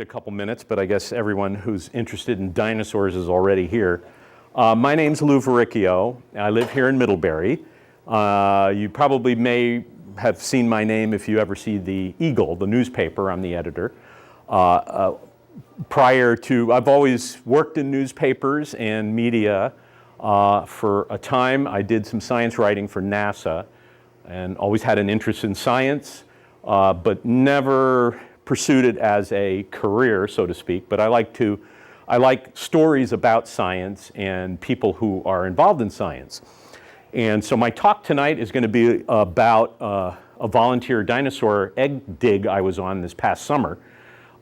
A couple minutes, but I guess everyone who's interested in dinosaurs is already here. My name's Lou Varricchio. I live here in Middlebury. You probably may have seen my name if you ever see the Eagle, the newspaper. I'm the editor. I've always worked in newspapers and media. For a time, I did some science writing for NASA and always had an interest in science, but never pursued it as a career, so to speak. But I like stories about science and people who are involved in science. And so my talk tonight is going to be about a volunteer dinosaur egg dig I was on this past summer.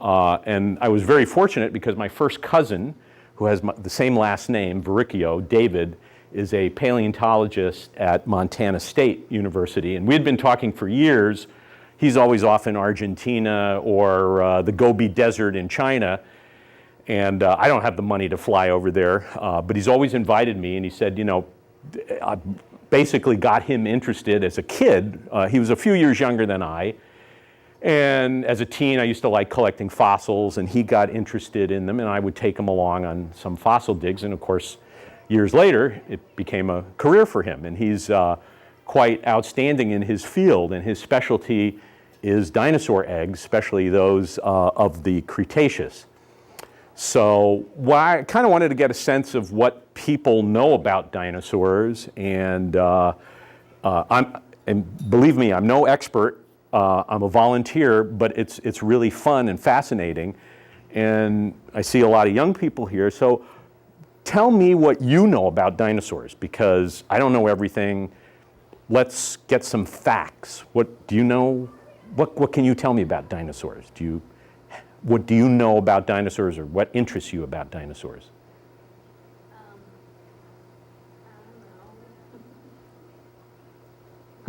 And I was very fortunate because my first cousin, who has the same last name, Varricchio, David, is a paleontologist at Montana State University. And we had been talking for years. He's always off in Argentina or the Gobi Desert in China. And I don't have the money to fly over there, but he's always invited me. And he said, you know, I basically got him interested as a kid. He was a few years younger than I. And as a teen, I used to like collecting fossils, and he got interested in them, and I would take him along on some fossil digs. And of course, years later, it became a career for him. And he's quite outstanding in his field, and his specialty is dinosaur eggs, especially those of the Cretaceous. So I kind of wanted to get a sense of what people know about dinosaurs, and believe me, I'm no expert. I'm a volunteer, but it's really fun and fascinating, and I see a lot of young people here. So tell me what you know about dinosaurs, because I don't know everything. Let's get some facts. What do you know? What can you tell me about dinosaurs? What do you know about dinosaurs, or what interests you about dinosaurs? I don't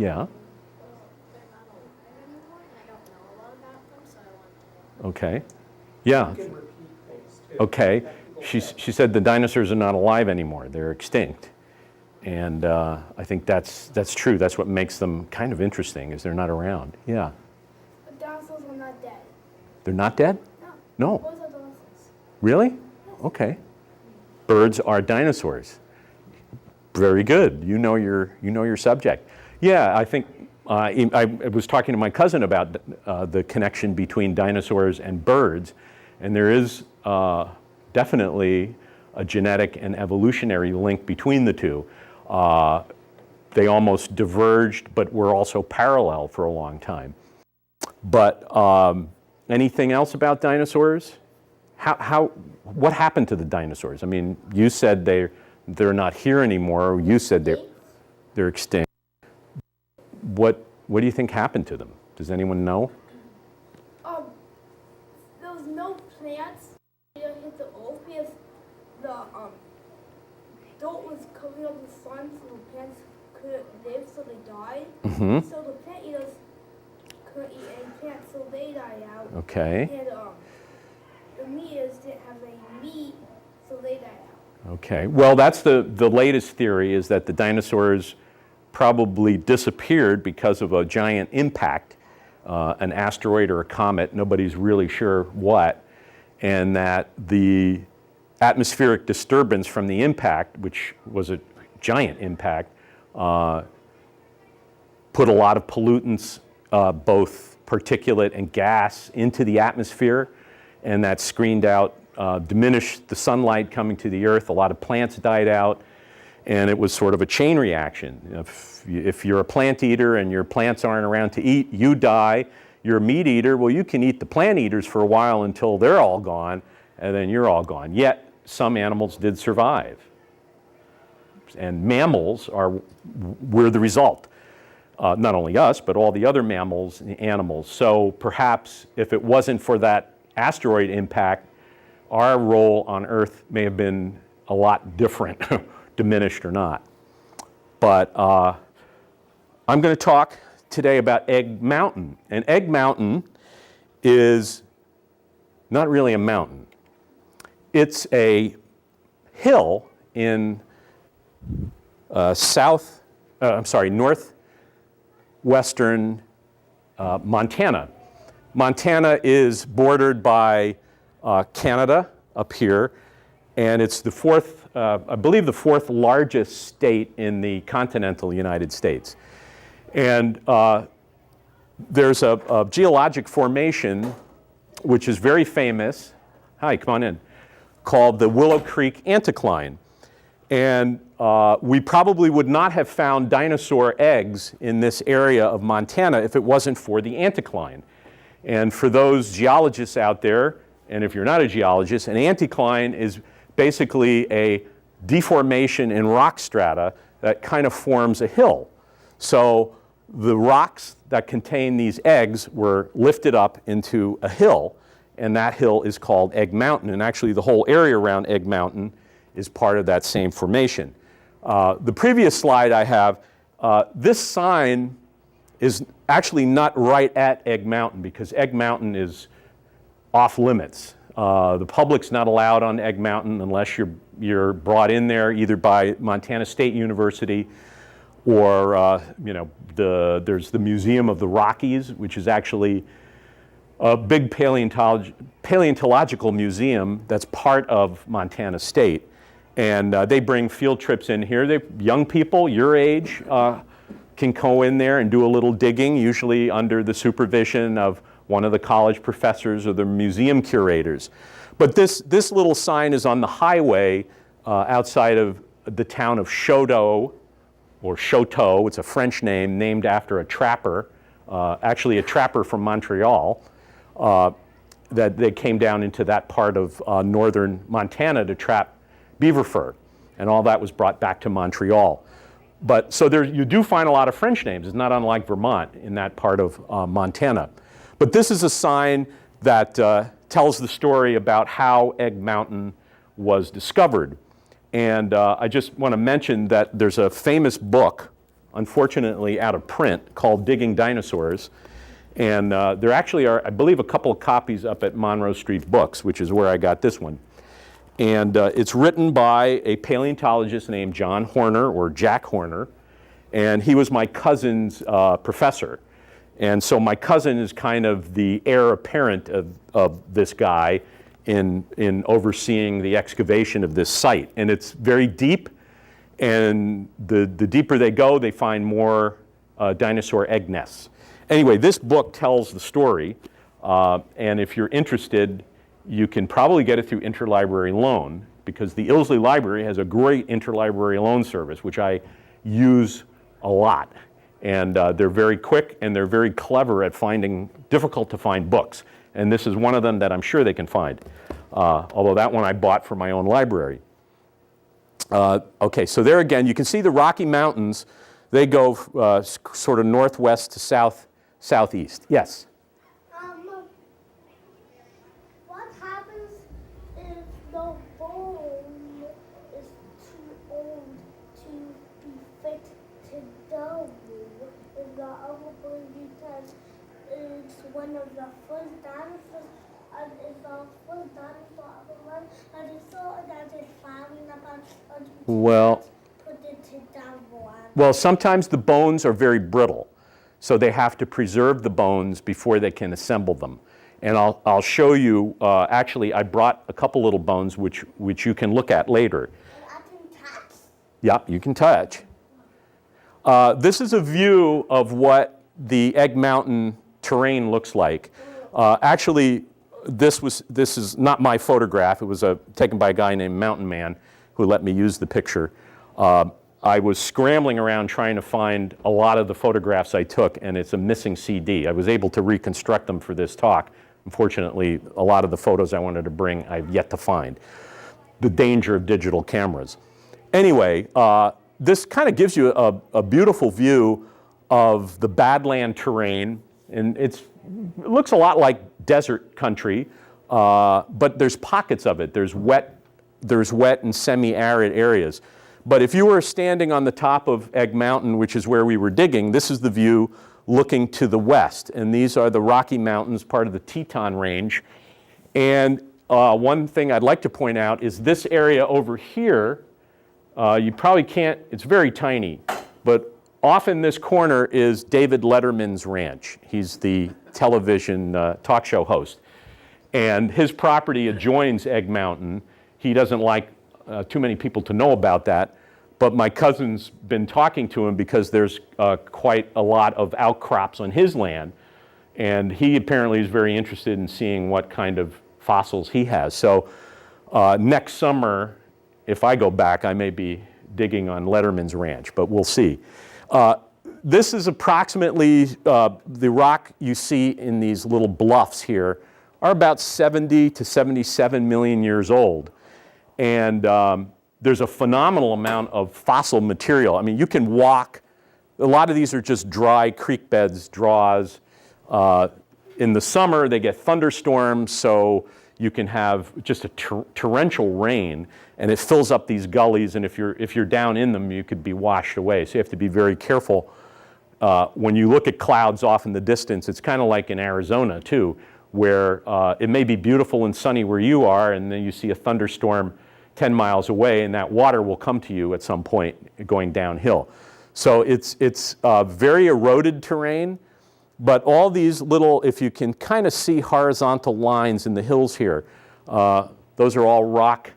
know. Yeah. They're not alive anymore, and I don't know a lot about them, so I want to know. Okay. Yeah. You can repeat things too. Okay. She said the dinosaurs are not alive anymore. They're extinct. And I think that's true. That's what makes them kind of interesting, is they're not around. Yeah. But dinosaurs are not dead. They're not dead? No. No. Those are dinosaurs. Really? Yes. Okay. Birds are dinosaurs. Very good. You know your subject. Yeah, I think I was talking to my cousin about the connection between dinosaurs and birds, and there is definitely a genetic and evolutionary link between the two. They almost diverged, but were also parallel for a long time. But anything else about dinosaurs? What happened to the dinosaurs? I mean, you said they're not here anymore. You said they're extinct. What do you think happened to them? Does anyone know? There was no plants. They didn't hit the earth because the dirt was covering up the sun, so the plants couldn't live, so they died. Mm-hmm. So the plant eaters couldn't eat any plants, so they died out. Okay. And the meat eaters didn't have any meat, so they died out. Okay. Well, that's the latest theory, is that the dinosaurs probably disappeared because of a giant impact, an asteroid or a comet. Nobody's really sure what. And that the atmospheric disturbance from the impact, which was a giant impact, put a lot of pollutants, both particulate and gas, into the atmosphere, and that screened out, diminished the sunlight coming to the Earth. A lot of plants died out, and it was sort of a chain reaction. If you're a plant eater and your plants aren't around to eat, you die. You're a meat eater, well, you can eat the plant eaters for a while until they're all gone, and then you're all gone. Yet, some animals did survive. And mammals were the result. Not only us, but all the other mammals and animals. So perhaps if it wasn't for that asteroid impact, our role on Earth may have been a lot different, diminished or not. But I'm going to talk today about Egg Mountain. And Egg Mountain is not really a mountain. It's a hill in northwestern Montana. Montana is bordered by Canada up here, and it's the fourth, I believe the fourth largest state in the continental United States. And there's a geologic formation which is very famous, hi, come on in, called the Willow Creek Anticline. And we probably would not have found dinosaur eggs in this area of Montana if it wasn't for the anticline. And for those geologists out there, and if you're not a geologist, an anticline is basically a deformation in rock strata that kind of forms a hill. So the rocks that contain these eggs were lifted up into a hill, and that hill is called Egg Mountain. And actually the whole area around Egg Mountain is part of that same formation. The previous slide I have, this sign is actually not right at Egg Mountain because Egg Mountain is off limits. The public's not allowed on Egg Mountain unless you're brought in there either by Montana State University or there's the Museum of the Rockies, which is actually a big paleontological museum that's part of Montana State. And they bring field trips in here. Young people your age can go in there and do a little digging, usually under the supervision of one of the college professors or the museum curators. But this little sign is on the highway outside of the town of Choteau, or Choteau. It's a French name named after a trapper, actually a trapper from Montreal, that they came down into that part of northern Montana to trap beaver fur. And all that was brought back to Montreal. But so you do find a lot of French names. It's not unlike Vermont in that part of Montana. But this is a sign that tells the story about how Egg Mountain was discovered. And I just want to mention that there's a famous book, unfortunately out of print, called Digging Dinosaurs. And there actually are, I believe, a couple of copies up at Monroe Street Books, which is where I got this one. And it's written by a paleontologist named John Horner, or Jack Horner, and he was my cousin's professor. And so my cousin is kind of the heir apparent of this guy in overseeing the excavation of this site. And it's very deep, and the deeper they go, they find more dinosaur egg nests. Anyway, this book tells the story, and if you're interested, you can probably get it through interlibrary loan, because the Ilsley Library has a great interlibrary loan service, which I use a lot. And they're very quick, and they're very clever at finding difficult to find books. And this is one of them that I'm sure they can find, although that one I bought for my own library. Okay, so there again, you can see the Rocky Mountains. They go sort of northwest to southeast. Yes? What happens if the bone is too old to be fit today? If the other bone test is one of the first dinosaurs, and is the first dinosaur ever run, and it's so that it's falling apart, and Well, put it together. well, sometimes the bones are very brittle, so they have to preserve the bones before they can assemble them. And I'll show you, actually, I brought a couple little bones which you can look at later. And I can touch? Yeah, you can touch. This is a view of what the Egg Mountain terrain looks like. Actually, this is not my photograph. It was taken by a guy named Mountain Man who let me use the picture. I was scrambling around trying to find a lot of the photographs I took, and it's a missing CD. I was able to reconstruct them for this talk. Unfortunately, a lot of the photos I wanted to bring I've yet to find. The danger of digital cameras. Anyway, this kind of gives you a beautiful view of the Badland terrain, and it looks a lot like desert country, but there's pockets of it. There's wet and semi-arid areas. But if you were standing on the top of Egg Mountain, which is where we were digging, this is the view looking to the west. And these are the Rocky Mountains, part of the Teton Range. And one thing I'd like to point out is this area over here, you probably can't, it's very tiny, but off in this corner is David Letterman's ranch. He's the television talk show host. And his property adjoins Egg Mountain. He doesn't like too many people to know about that, but my cousin's been talking to him because there's quite a lot of outcrops on his land, and he apparently is very interested in seeing what kind of fossils he has. So next summer, if I go back, I may be digging on Letterman's ranch, but we'll see. This is approximately, the rock you see in these little bluffs here are about 70 to 77 million years old. And there's a phenomenal amount of fossil material. I mean, you can walk, a lot of these are just dry creek beds, draws. In the summer, they get thunderstorms, so you can have just a torrential rain, and it fills up these gullies, and if you're down in them, you could be washed away. So you have to be very careful. When you look at clouds off in the distance, it's kind of like in Arizona too, where it may be beautiful and sunny where you are, and then you see a thunderstorm 10 miles away, and that water will come to you at some point going downhill. So it's very eroded terrain, but all these little, if you can kind of see horizontal lines in the hills here, those are all rock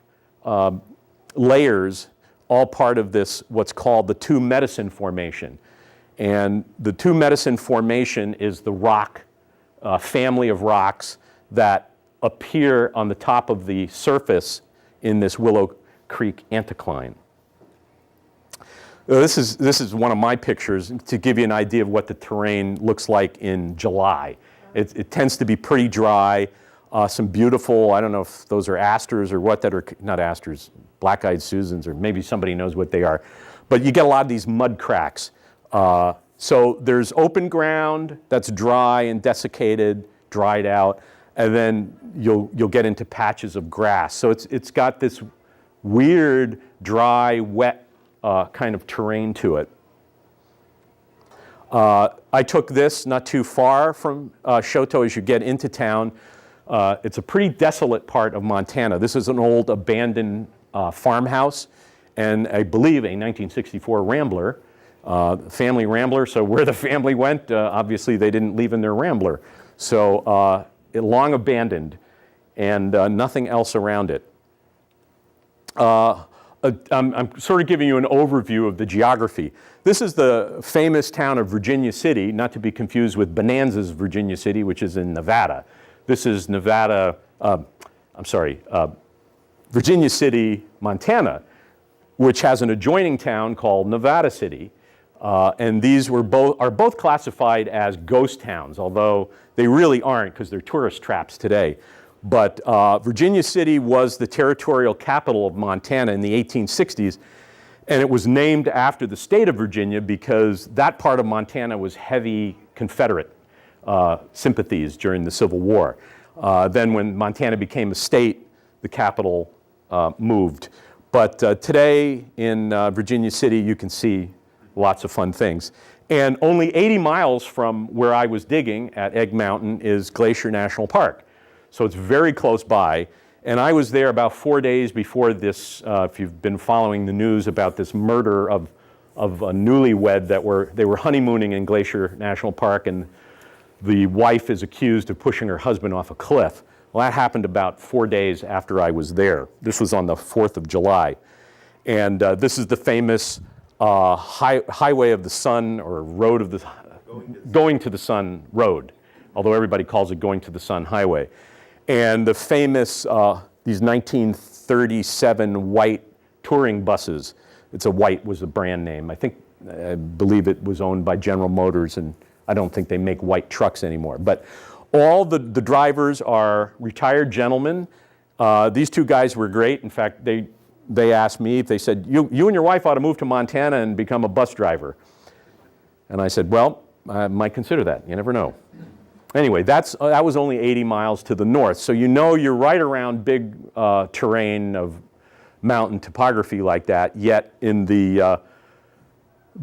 layers, all part of this, what's called the Two Medicine Formation. And the Two Medicine Formation is the rock family of rocks that appear on the top of the surface in this Willow Creek anticline. This is one of my pictures to give you an idea of what the terrain looks like in July. It tends to be pretty dry. Some beautiful, I don't know if those are asters or what that are, not asters, black-eyed Susans, or maybe somebody knows what they are. But you get a lot of these mud cracks. So there's open ground that's dry and desiccated, dried out, and then you'll get into patches of grass. So it's got this weird, dry, wet kind of terrain to it. I took this not too far from Shoto as you get into town. It's a pretty desolate part of Montana. This is an old abandoned farmhouse, and I believe a 1964 Rambler. Family Rambler, so where the family went, obviously they didn't leave in their Rambler. So long abandoned, and nothing else around it. I'm sort of giving you an overview of the geography. This is the famous town of Virginia City, not to be confused with Bonanza's Virginia City, which is in Nevada. This is Virginia City, Montana, which has an adjoining town called Nevada City. And these are both classified as ghost towns, although they really aren't because they're tourist traps today. But Virginia City was the territorial capital of Montana in the 1860s, and it was named after the state of Virginia because that part of Montana was heavy Confederate sympathies during the Civil War. Then when Montana became a state, the capital moved. But today in Virginia City, you can see lots of fun things. And only 80 miles from where I was digging at Egg Mountain is Glacier National Park. So it's very close by. And I was there about 4 days before this, if you've been following the news about this murder of a newlywed they were honeymooning in Glacier National Park, and the wife is accused of pushing her husband off a cliff. Well, that happened about 4 days after I was there. This was on the 4th of July. And this is the famous Highway of the Sun, or Road of the Going to the Sun Road, although everybody calls it Going to the Sun Highway. And the famous, these 1937 white touring buses. It's a white was the brand name. I believe it was owned by General Motors, and I don't think they make white trucks anymore. But all the drivers are retired gentlemen. These two guys were great. In fact, they asked me, they said, you and your wife ought to move to Montana and become a bus driver. And I said, well, I might consider that. You never know. Anyway, that was only 80 miles to the north. So you know you're right around big terrain of mountain topography like that, yet in the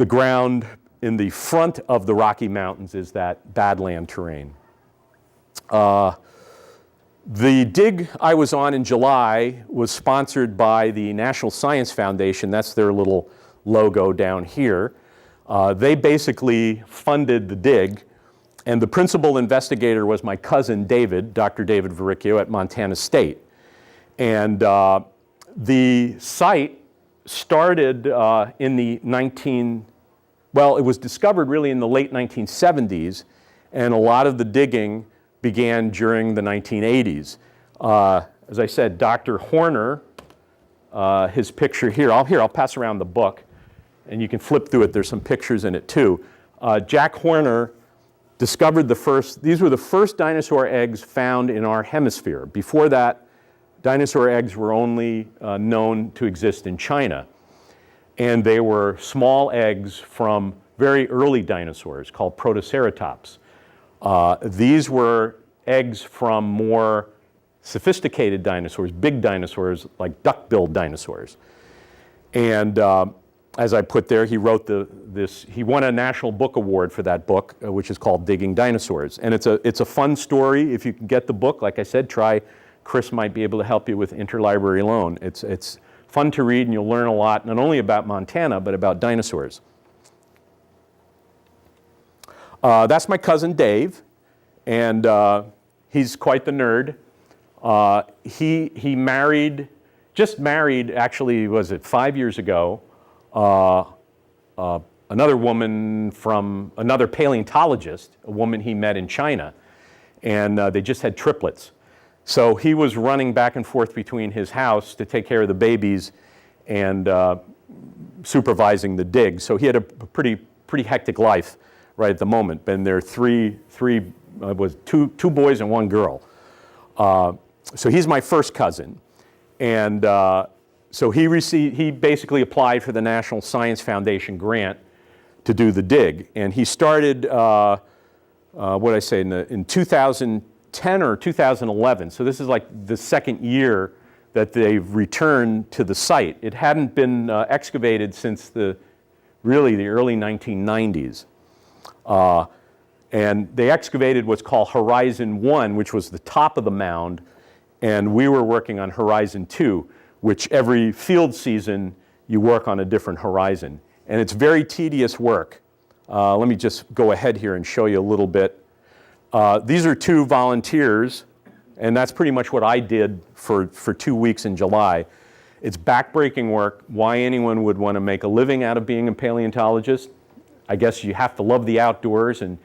ground in the front of the Rocky Mountains is that badland terrain. The dig I was on in July was sponsored by the National Science Foundation. That's their little logo down here. They basically funded the dig. And the principal investigator was my cousin David, Dr. David Varricchio at Montana State. And the site started in the it was discovered really in the late 1970s, and a lot of the digging began during the 1980s. As I said, Dr. Horner, his picture here, I'll pass around the book, and you can flip through it. There's some pictures in it too. Jack Horner discovered these were the first dinosaur eggs found in our hemisphere. Before that, dinosaur eggs were only known to exist in China. And they were small eggs from very early dinosaurs called Protoceratops. These were eggs from more sophisticated dinosaurs, big dinosaurs like duck-billed dinosaurs. And as I put there, he wrote he won a National Book Award for that book, which is called Digging Dinosaurs. And it's a fun story. If you can get the book, like I said, Chris might be able to help you with interlibrary loan. It's fun to read, and you'll learn a lot, not only about Montana, but about dinosaurs. That's my cousin Dave, and he's quite the nerd. He just married, actually, was it 5 years ago, another woman from another paleontologist, a woman he met in China, and they just had triplets. So he was running back and forth between his house to take care of the babies and supervising the dig. So he had a pretty hectic life right at the moment. And there are two boys and one girl. So he's my first cousin. And so he basically applied for the National Science Foundation grant to do the dig. And he started, in 2010 or 2011. So this is like the second year that they've returned to the site. It hadn't been excavated since the early 1990s. And they excavated what's called Horizon 1, which was the top of the mound, and we were working on Horizon 2, which every field season you work on a different horizon. And it's very tedious work. Let me just go ahead here and show you a little bit. These are two volunteers, and that's pretty much what I did for 2 weeks in July. It's backbreaking work. Why anyone would want to make a living out of being a paleontologist? I guess you have to love the outdoors and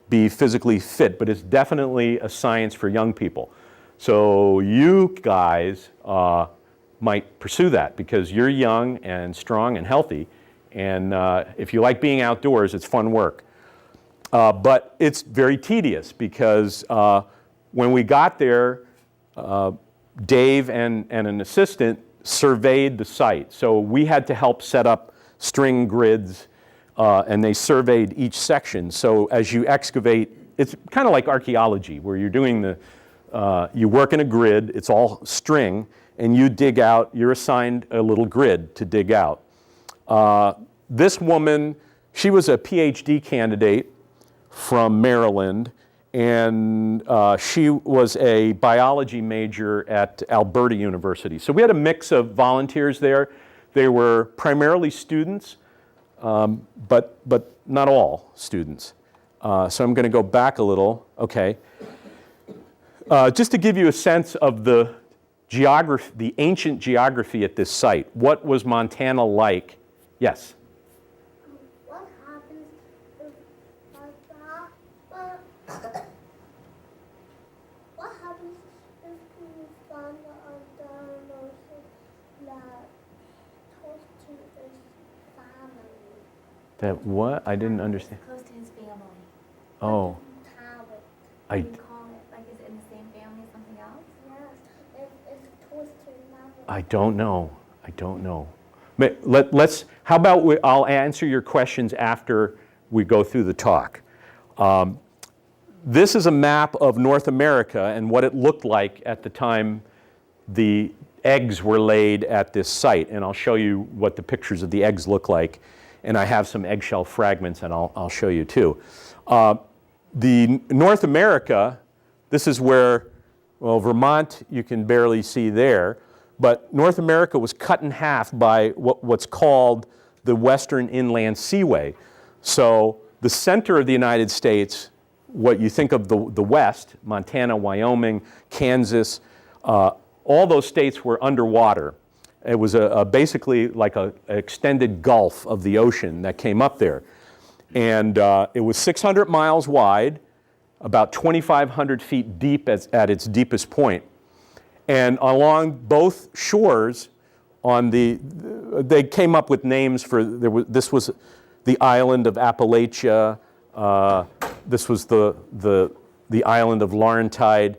be physically fit, but it's definitely a science for young people. So you guys might pursue that because you're young and strong and healthy, and if you like being outdoors, it's fun work. But it's very tedious because when we got there, Dave and an assistant surveyed the site. So we had to help set up string grids, and they surveyed each section. So as you excavate, it's kind of like archaeology, where you're doing you work in a grid, it's all string, and you dig out, you're assigned a little grid to dig out. This woman, she was a PhD candidate from Maryland, and she was a biology major at Alberta University. So we had a mix of volunteers there. They were primarily students, but not all students. So I'm going to go back a little. Okay. Just to give you a sense of the geography, the ancient geography at this site. What was Montana like? Yes? What happens if what happens if we find a dinosaur that close to his family? That what? I didn't understand. Close to his family. Oh. What do you call it? Like, is it in the same family as something else? Yes, it's close to family. I don't know. But how about I'll answer your questions after we go through the talk. This is a map of North America and what it looked like at the time the eggs were laid at this site. And I'll show you what the pictures of the eggs look like. And I have some eggshell fragments, and I'll show you too. The North America, this is where, well, Vermont you can barely see there, but North America was cut in half by what's called the Western Inland Seaway. So the center of the United States what you think of the West, Montana, Wyoming, Kansas, all those states were underwater. It was basically like an extended gulf of the ocean that came up there. And it was 600 miles wide, about 2,500 feet deep at its deepest point. And along both shores, they came up with names for, this was the island of Appalachia, this was the island of Laurentide.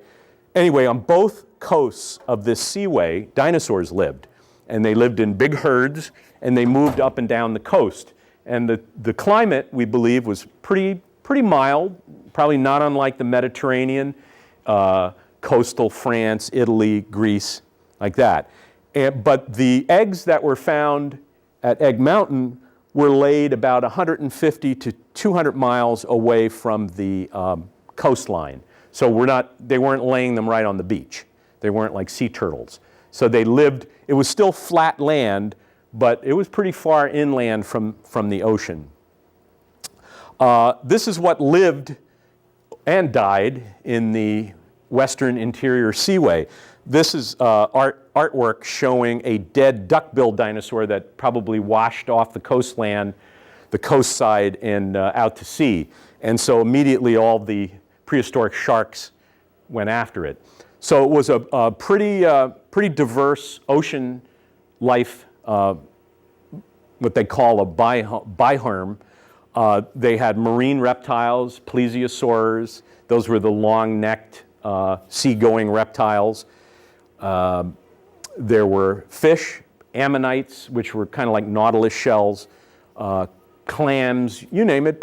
Anyway, on both coasts of this seaway, dinosaurs lived. And they lived in big herds, and they moved up and down the coast. And the climate, we believe, was pretty mild, probably not unlike the Mediterranean, coastal France, Italy, Greece, like that. But the eggs that were found at Egg Mountain were laid about 150 to 200 miles away from the coastline. So they weren't laying them right on the beach. They weren't like sea turtles. So they lived, it was still flat land, but it was pretty far inland from the ocean. This is what lived and died in the western interior seaway. This is artwork showing a dead duck-billed dinosaur that probably washed off the coastland, the coast side, and out to sea. And so immediately all the prehistoric sharks went after it. So it was a pretty diverse ocean life, what they call a biherm. They had marine reptiles, plesiosaurs. Those were the long-necked, sea-going reptiles. There were fish, ammonites, which were kind of like nautilus shells, clams, you name it.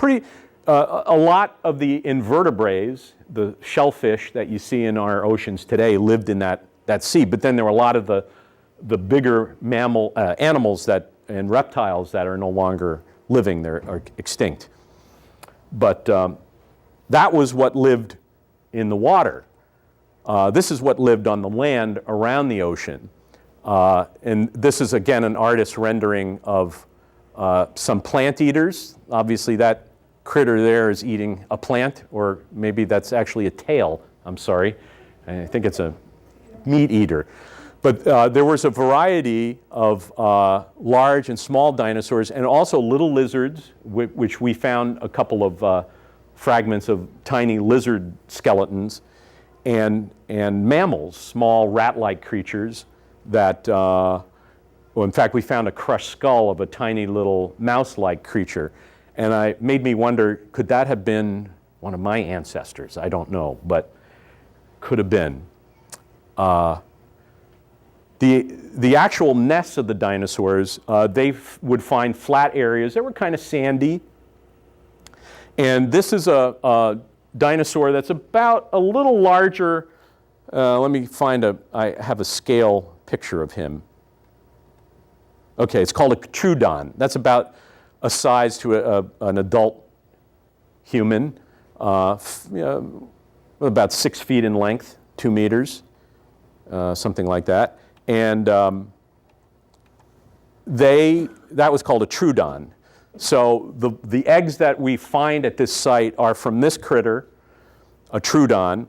A lot of the invertebrates, the shellfish that you see in our oceans today, lived in that sea. But then there were a lot of the bigger animals and reptiles that are no longer living. They're extinct. But that was what lived in the water. This is what lived on the land around the ocean. And this is, again, an artist's rendering of some plant eaters. Obviously, that critter there is eating a plant, or maybe that's actually a tail. I'm sorry. I think it's a meat eater. But there was a variety of large and small dinosaurs, and also little lizards, which we found a couple of fragments of tiny lizard skeletons, and mammals, small rat-like creatures that, well, in fact, we found a crushed skull of a tiny little mouse-like creature. And it made me wonder, could that have been one of my ancestors? I don't know, but could have been. The actual nests of the dinosaurs, they would find flat areas that were kind of sandy. And this is a dinosaur that's about a little larger. Let me I have a scale picture of him. Okay, it's called a Troodon. That's about a size to an adult human, about 6 feet in length, 2 meters, something like that. And that was called a Troodon. So the eggs that we find at this site are from this critter, a Troodon,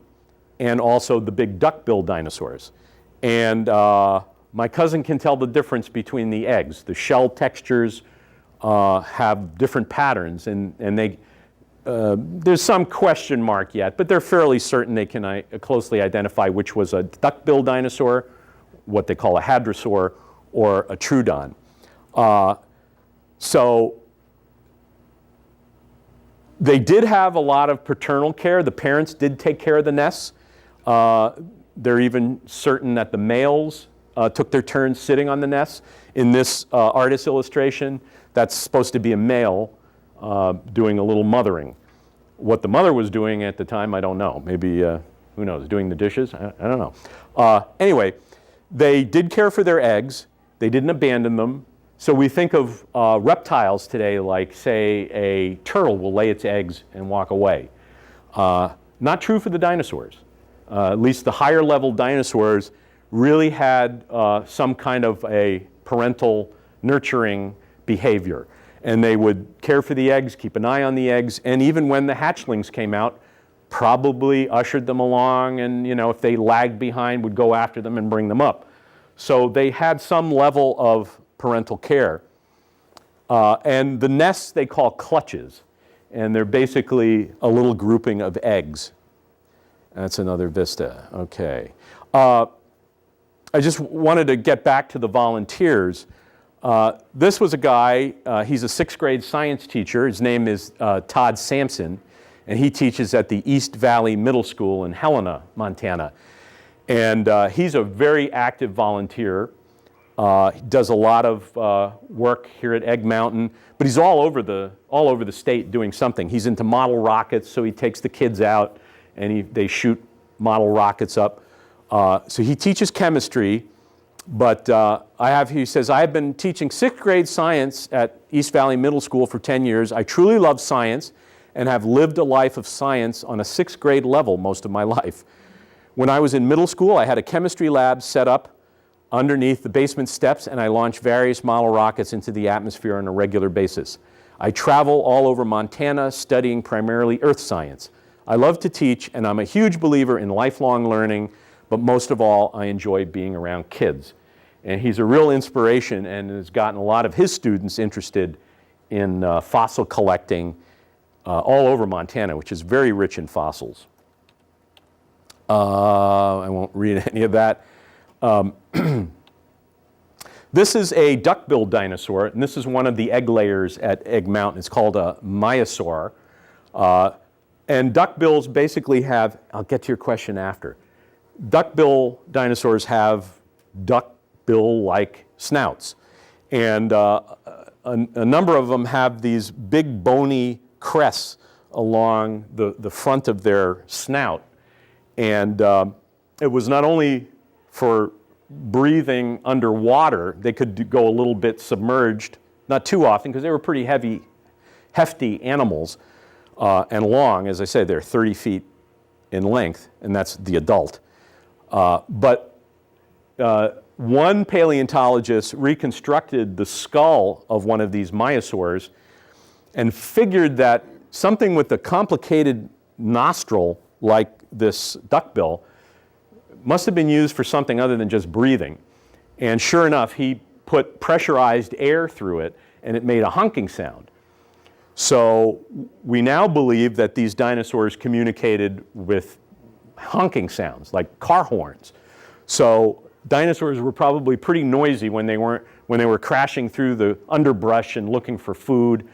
and also the big duck-billed dinosaurs. And my cousin can tell the difference between the eggs. The shell textures have different patterns, and there's some question mark yet, but they're fairly certain they can closely identify which was a duck-billed dinosaur, what they call a hadrosaur, or a Troodon. So they did have a lot of paternal care. The parents did take care of the nests. They're even certain that the males took their turns sitting on the nests. In this artist illustration, that's supposed to be a male doing a little mothering. What the mother was doing at the time, I don't know. Maybe, who knows, doing the dishes? I don't know. Anyway, they did care for their eggs. They didn't abandon them. So we think of reptiles today like, say, a turtle will lay its eggs and walk away. Not true for the dinosaurs. At least the higher level dinosaurs really had some kind of a parental nurturing behavior. And they would care for the eggs, keep an eye on the eggs, and even when the hatchlings came out, probably ushered them along, and if they lagged behind, would go after them and bring them up. So they had some level of parental care. And the nests they call clutches, and they're basically a little grouping of eggs. That's another vista. Okay. I just wanted to get back to the volunteers. This was a guy, he's a 6th grade science teacher. His name is Todd Sampson, and he teaches at the East Valley Middle School in Helena, Montana. And he's a very active volunteer. He does a lot of work here at Egg Mountain, but he's all over the state doing something. He's into model rockets, so he takes the kids out and they shoot model rockets up. So he teaches chemistry, but he says, I have been teaching 6th grade science at East Valley Middle School for 10 years. I truly love science and have lived a life of science on a 6th grade level most of my life. When I was in middle school, I had a chemistry lab set up underneath the basement steps, and I launched various model rockets into the atmosphere on a regular basis. I travel all over Montana studying primarily earth science. I love to teach, and I'm a huge believer in lifelong learning, but most of all, I enjoy being around kids. And he's a real inspiration and has gotten a lot of his students interested in fossil collecting all over Montana, which is very rich in fossils. I won't read any of that. This is a duck-billed dinosaur, and this is one of the egg layers at Egg Mountain. It's called a myosaur. And duck-bills basically have, I'll get to your question after. Duck-bill dinosaurs have duck-bill-like snouts. And a number of them have these big bony crests along the front of their snout. And it was not only for breathing underwater, they could go a little bit submerged, not too often, because they were pretty hefty animals, and long. As I say, they're 30 feet in length, and that's the adult. But one paleontologist reconstructed the skull of one of these myosaurs and figured that something with a complicated nostril like this duckbill must have been used for something other than just breathing. And sure enough, he put pressurized air through it, and it made a honking sound. So we now believe that these dinosaurs communicated with honking sounds, like car horns. So dinosaurs were probably pretty noisy when they were crashing through the underbrush and looking for food.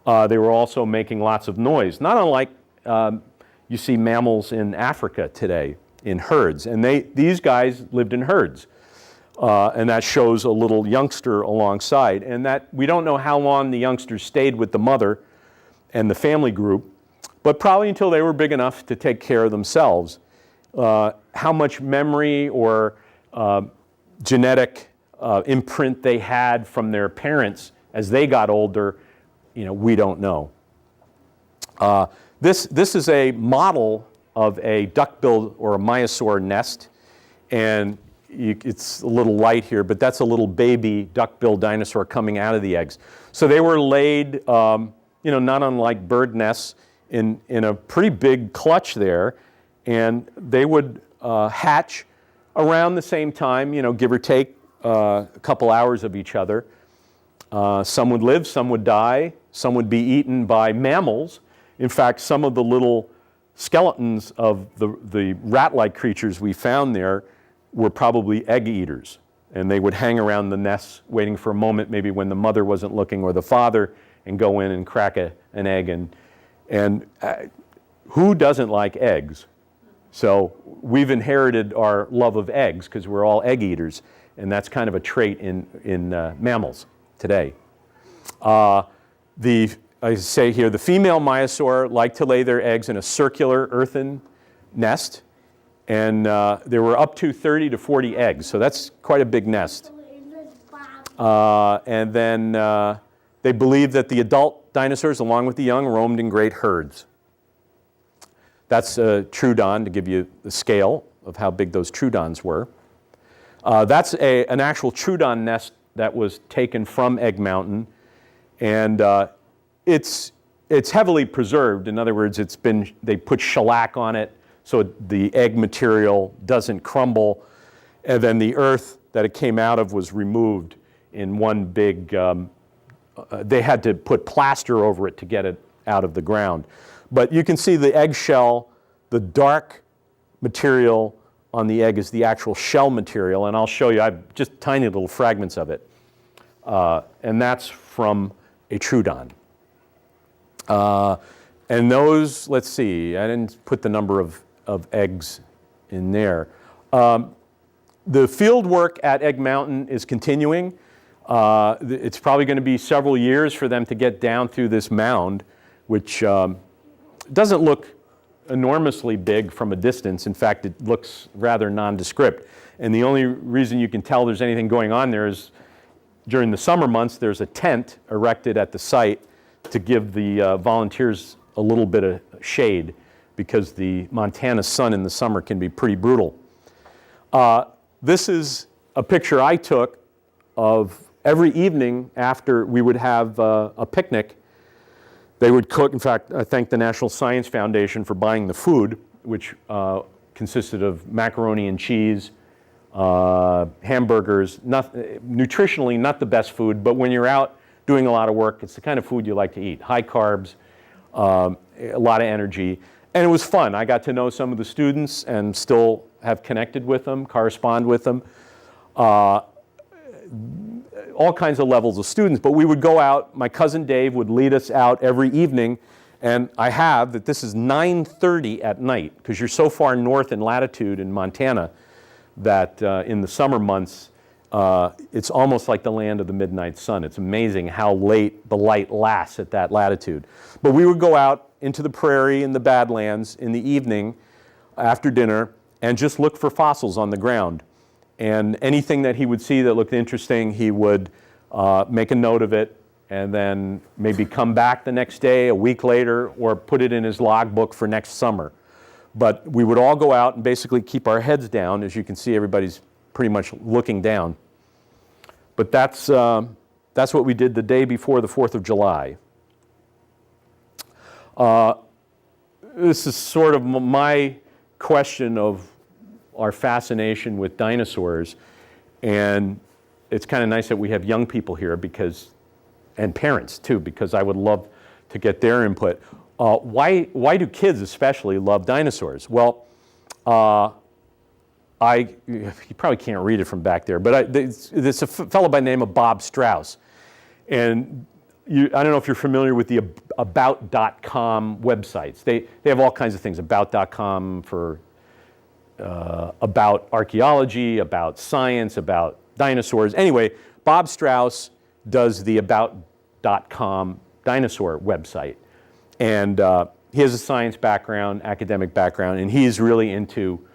They were also making lots of noise, not unlike you see mammals in Africa today in herds. And these guys lived in herds. And that shows a little youngster alongside. And that we don't know how long the youngsters stayed with the mother and the family group, but probably until they were big enough to take care of themselves. How much memory or genetic imprint they had from their parents as they got older, we don't know. This is a model of a duck-billed or a myosaur nest, and it's a little light here, but that's a little baby duck-billed dinosaur coming out of the eggs. So they were laid, not unlike bird nests, in a pretty big clutch there, and they would hatch around the same time, give or take a couple hours of each other. Some would live, some would die, some would be eaten by mammals. In fact, some of the little skeletons of the rat-like creatures we found there were probably egg eaters. And they would hang around the nests waiting for a moment, maybe when the mother wasn't looking or the father, and go in and crack an egg. And who doesn't like eggs? So we've inherited our love of eggs because we're all egg eaters. And that's kind of a trait in mammals today. I say here, the female myosaur like to lay their eggs in a circular earthen nest, and there were up to 30 to 40 eggs, so that's quite a big nest. And then they believe that the adult dinosaurs, along with the young, roamed in great herds. That's a Troodon, to give you the scale of how big those Troodons were. That's an actual Troodon nest that was taken from Egg Mountain, and it's it's heavily preserved. In other words, they put shellac on it so the egg material doesn't crumble. And then the earth that it came out of was removed in one big, they had to put plaster over it to get it out of the ground. But you can see the eggshell, the dark material on the egg is the actual shell material, and I'll show you, I've just tiny little fragments of it. And that's from a Trudon. And those, let's see, I didn't put the number of eggs in there. The field work at Egg Mountain is continuing. It's probably going to be several years for them to get down through this mound, which doesn't look enormously big from a distance. In fact, it looks rather nondescript. And the only reason you can tell there's anything going on there is during the summer months, there's a tent erected at the site to give the volunteers a little bit of shade, because the Montana sun in the summer can be pretty brutal. This is a picture I took of every evening after we would have a picnic. They would cook. In fact, I thank the National Science Foundation for buying the food, which consisted of macaroni and cheese, hamburgers, nutritionally not the best food, but when you're out doing a lot of work, it's the kind of food you like to eat. High carbs, a lot of energy, and it was fun. I got to know some of the students and still have connected with them, correspond with them. All kinds of levels of students, but we would go out. My cousin Dave would lead us out every evening, and I have that this is 9:30 at night, because you're so far north in latitude in Montana that in the summer months, it's almost like the land of the midnight sun. It's amazing how late the light lasts at that latitude. But we would go out into the prairie in the Badlands in the evening after dinner and just look for fossils on the ground. And anything that he would see that looked interesting, he would make a note of it and then maybe come back the next day, a week later, or put it in his logbook for next summer. But we would all go out and basically keep our heads down. As you can see, everybody's pretty much looking down. But that's what we did the day before the 4th of July. This is sort of my question of our fascination with dinosaurs, and it's kind of nice that we have young people here, and parents too, because I would love to get their input. Why do kids especially love dinosaurs? Well, you probably can't read it from back there, but there's a fellow by the name of Bob Strauss, and I don't know if you're familiar with the about.com websites. They have all kinds of things, about.com for about archaeology, about science, about dinosaurs. Anyway, Bob Strauss does the about.com dinosaur website. And he has a science background, academic background, and he's really into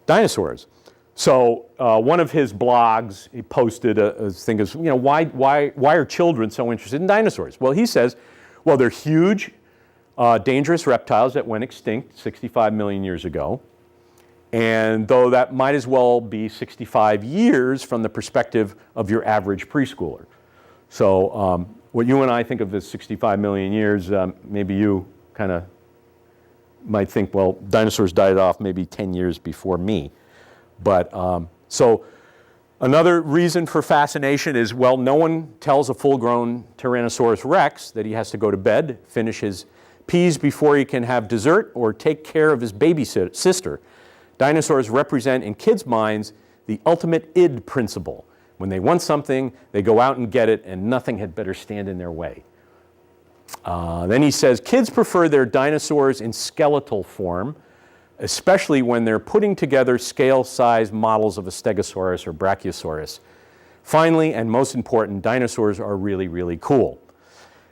dinosaurs. So one of his blogs, he posted a thing is, why are children so interested in dinosaurs? Well, he says, well, they're huge, dangerous reptiles that went extinct 65 million years ago. And though that might as well be 65 years from the perspective of your average preschooler. So what you and I think of as 65 million years, maybe you kind of might think, well, dinosaurs died off maybe 10 years before me. But so another reason for fascination is, well, no one tells a full-grown Tyrannosaurus Rex that he has to go to bed, finish his peas before he can have dessert, or take care of his baby sister. Dinosaurs represent, in kids' minds, the ultimate id principle. When they want something, they go out and get it, and nothing had better stand in their way. Then he says, kids prefer their dinosaurs in skeletal form, especially when they're putting together scale-sized models of a Stegosaurus or Brachiosaurus. Finally, and most important, dinosaurs are really, really cool.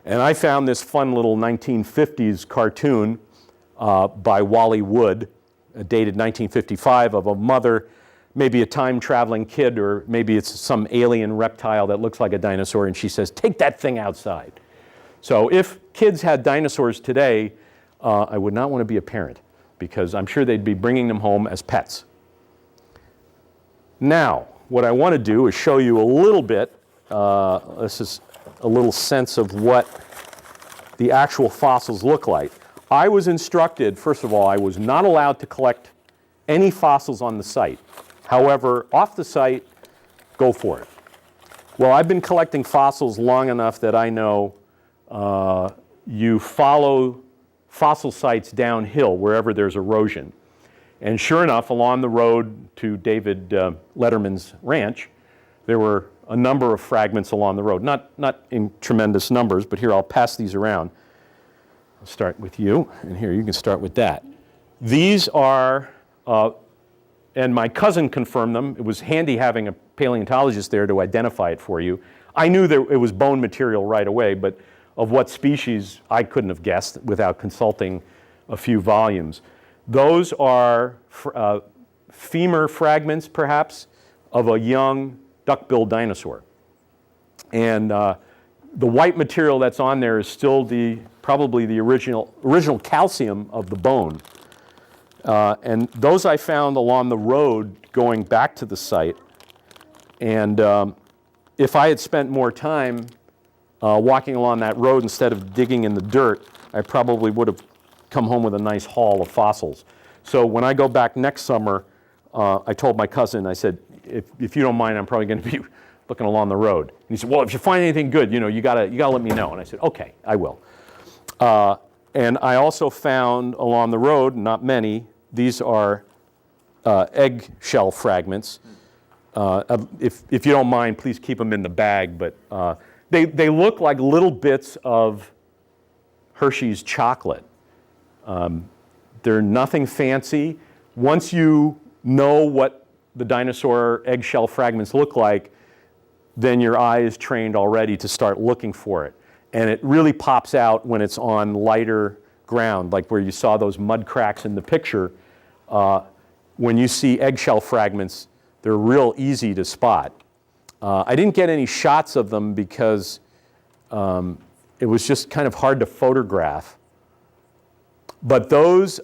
And I found this fun little 1950s cartoon by Wally Wood, dated 1955, of a mother, maybe a time-traveling kid, or maybe it's some alien reptile that looks like a dinosaur, and she says, take that thing outside. So if kids had dinosaurs today, I would not want to be a parent, because I'm sure they'd be bringing them home as pets. Now, what I want to do is show you a little bit, this is a little sense of what the actual fossils look like. I was instructed, first of all, I was not allowed to collect any fossils on the site. However, off the site, go for it. Well, I've been collecting fossils long enough that I know you follow fossil sites downhill wherever there's erosion. And sure enough, along the road to David Letterman's ranch, there were a number of fragments along the road. Not in tremendous numbers, but here I'll pass these around. I'll start with you, and here you can start with that. These are, and my cousin confirmed them. It was handy having a paleontologist there to identify it for you. I knew that it was bone material right away, but of what species I couldn't have guessed without consulting a few volumes. Those are femur fragments, perhaps, of a young duck-billed dinosaur. And the white material that's on there is still probably the original calcium of the bone. And those I found along the road going back to the site. And if I had spent more time walking along that road instead of digging in the dirt, I probably would have come home with a nice haul of fossils. So when I go back next summer, I told my cousin, I said, if you don't mind, I'm probably going to be looking along the road. And he said, well, if you find anything good, you gotta let me know. And I said, okay, I will. And I also found along the road, not many, these are eggshell fragments. If you don't mind, please keep them in the bag. But they look like little bits of Hershey's chocolate. They're nothing fancy. Once you know what the dinosaur eggshell fragments look like, then your eye is trained already to start looking for it. And it really pops out when it's on lighter ground, like where you saw those mud cracks in the picture. When you see eggshell fragments, they're real easy to spot. I didn't get any shots of them because it was just kind of hard to photograph. But those,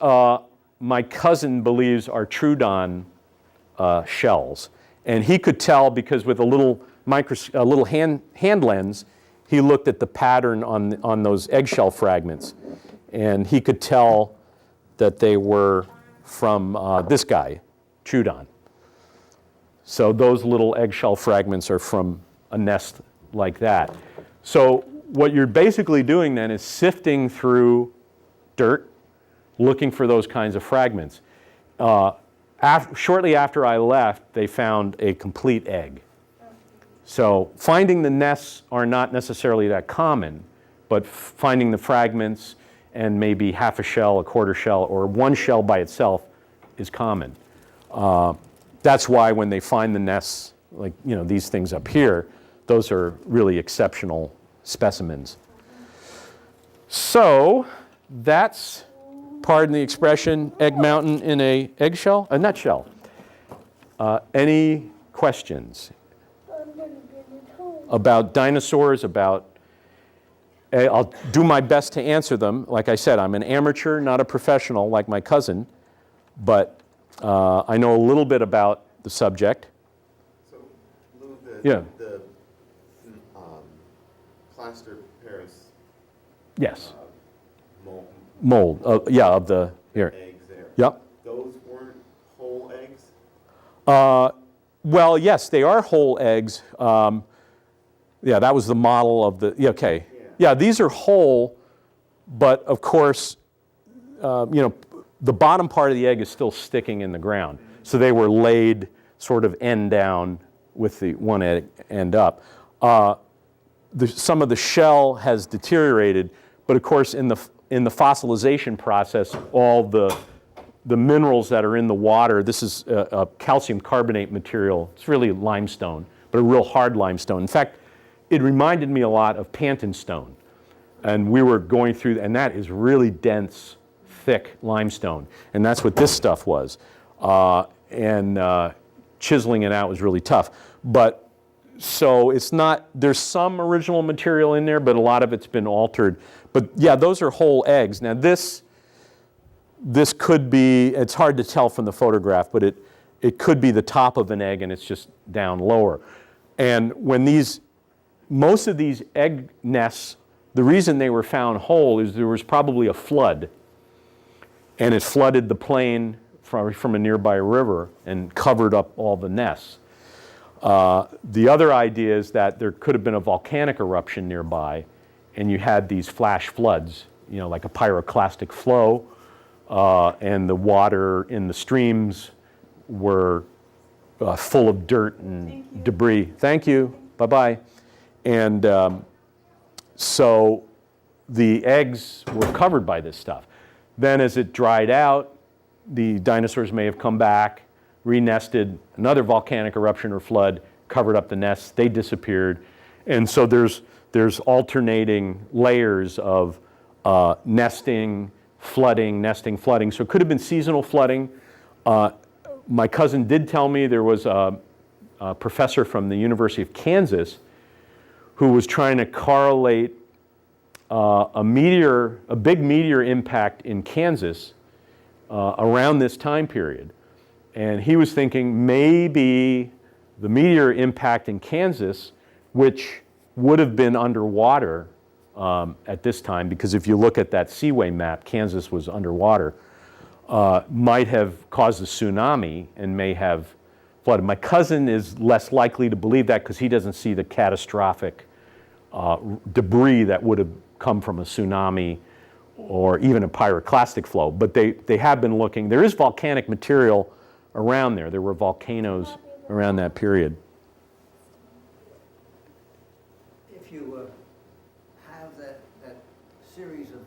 my cousin believes, are Troodon shells. And he could tell because with a little hand lens, he looked at the pattern on those eggshell fragments. And he could tell that they were from this guy, Troodon. So those little eggshell fragments are from a nest like that. So what you're basically doing then is sifting through dirt, looking for those kinds of fragments. Shortly after I left, they found a complete egg. So finding the nests are not necessarily that common, but finding the fragments and maybe half a shell, a quarter shell, or one shell by itself is common. That's why when they find the nests, like these things up here, those are really exceptional specimens. So that's, pardon the expression, Egg Mountain in a nutshell. Any questions about dinosaurs, I'll do my best to answer them. Like I said, I'm an amateur, not a professional like my cousin, but I know a little bit about the subject. So, Lou, the plaster Paris Yes. mold Of the, here. eggs there. Yep. Those weren't whole eggs? Well, yes, they are whole eggs. Yeah, that was the model of the, okay. Yeah, these are whole, but of course, the bottom part of the egg is still sticking in the ground. So they were laid sort of end down with the one end up. Some of the shell has deteriorated, but of course in the fossilization process, all the minerals that are in the water, this is a calcium carbonate material. It's really limestone, but a real hard limestone. In fact, it reminded me a lot of Panton stone. And we were going through, and that is really dense, thick limestone. And that's what this stuff was. Chiseling it out was really tough. But so it's not, there's some original material in there, but a lot of it's been altered. But yeah, those are whole eggs. Now this could be, it's hard to tell from the photograph, but it could be the top of an egg and it's just down lower. And when most of these egg nests the reason they were found whole is there was probably a flood, and it flooded the plain from a nearby river and covered up all the nests. The other idea is that there could have been a volcanic eruption nearby, and you had these flash floods, like a pyroclastic flow, and the water in the streams were full of dirt and debris. Thank you. Bye-bye. And so the eggs were covered by this stuff. Then as it dried out, the dinosaurs may have come back, re-nested, another volcanic eruption or flood covered up the nests, they disappeared. And so there's alternating layers of nesting, flooding, nesting, flooding. So it could have been seasonal flooding. My cousin did tell me there was a professor from the University of Kansas who was trying to correlate a big meteor impact in Kansas around this time period. And he was thinking maybe the meteor impact in Kansas, which would have been underwater at this time, because if you look at that seaway map, Kansas was underwater, might have caused a tsunami and may have flooded. My cousin is less likely to believe that because he doesn't see the catastrophic debris that would have come from a tsunami or even a pyroclastic flow. But they have been looking. There is volcanic material around there. There were volcanoes around that period. If you have that series of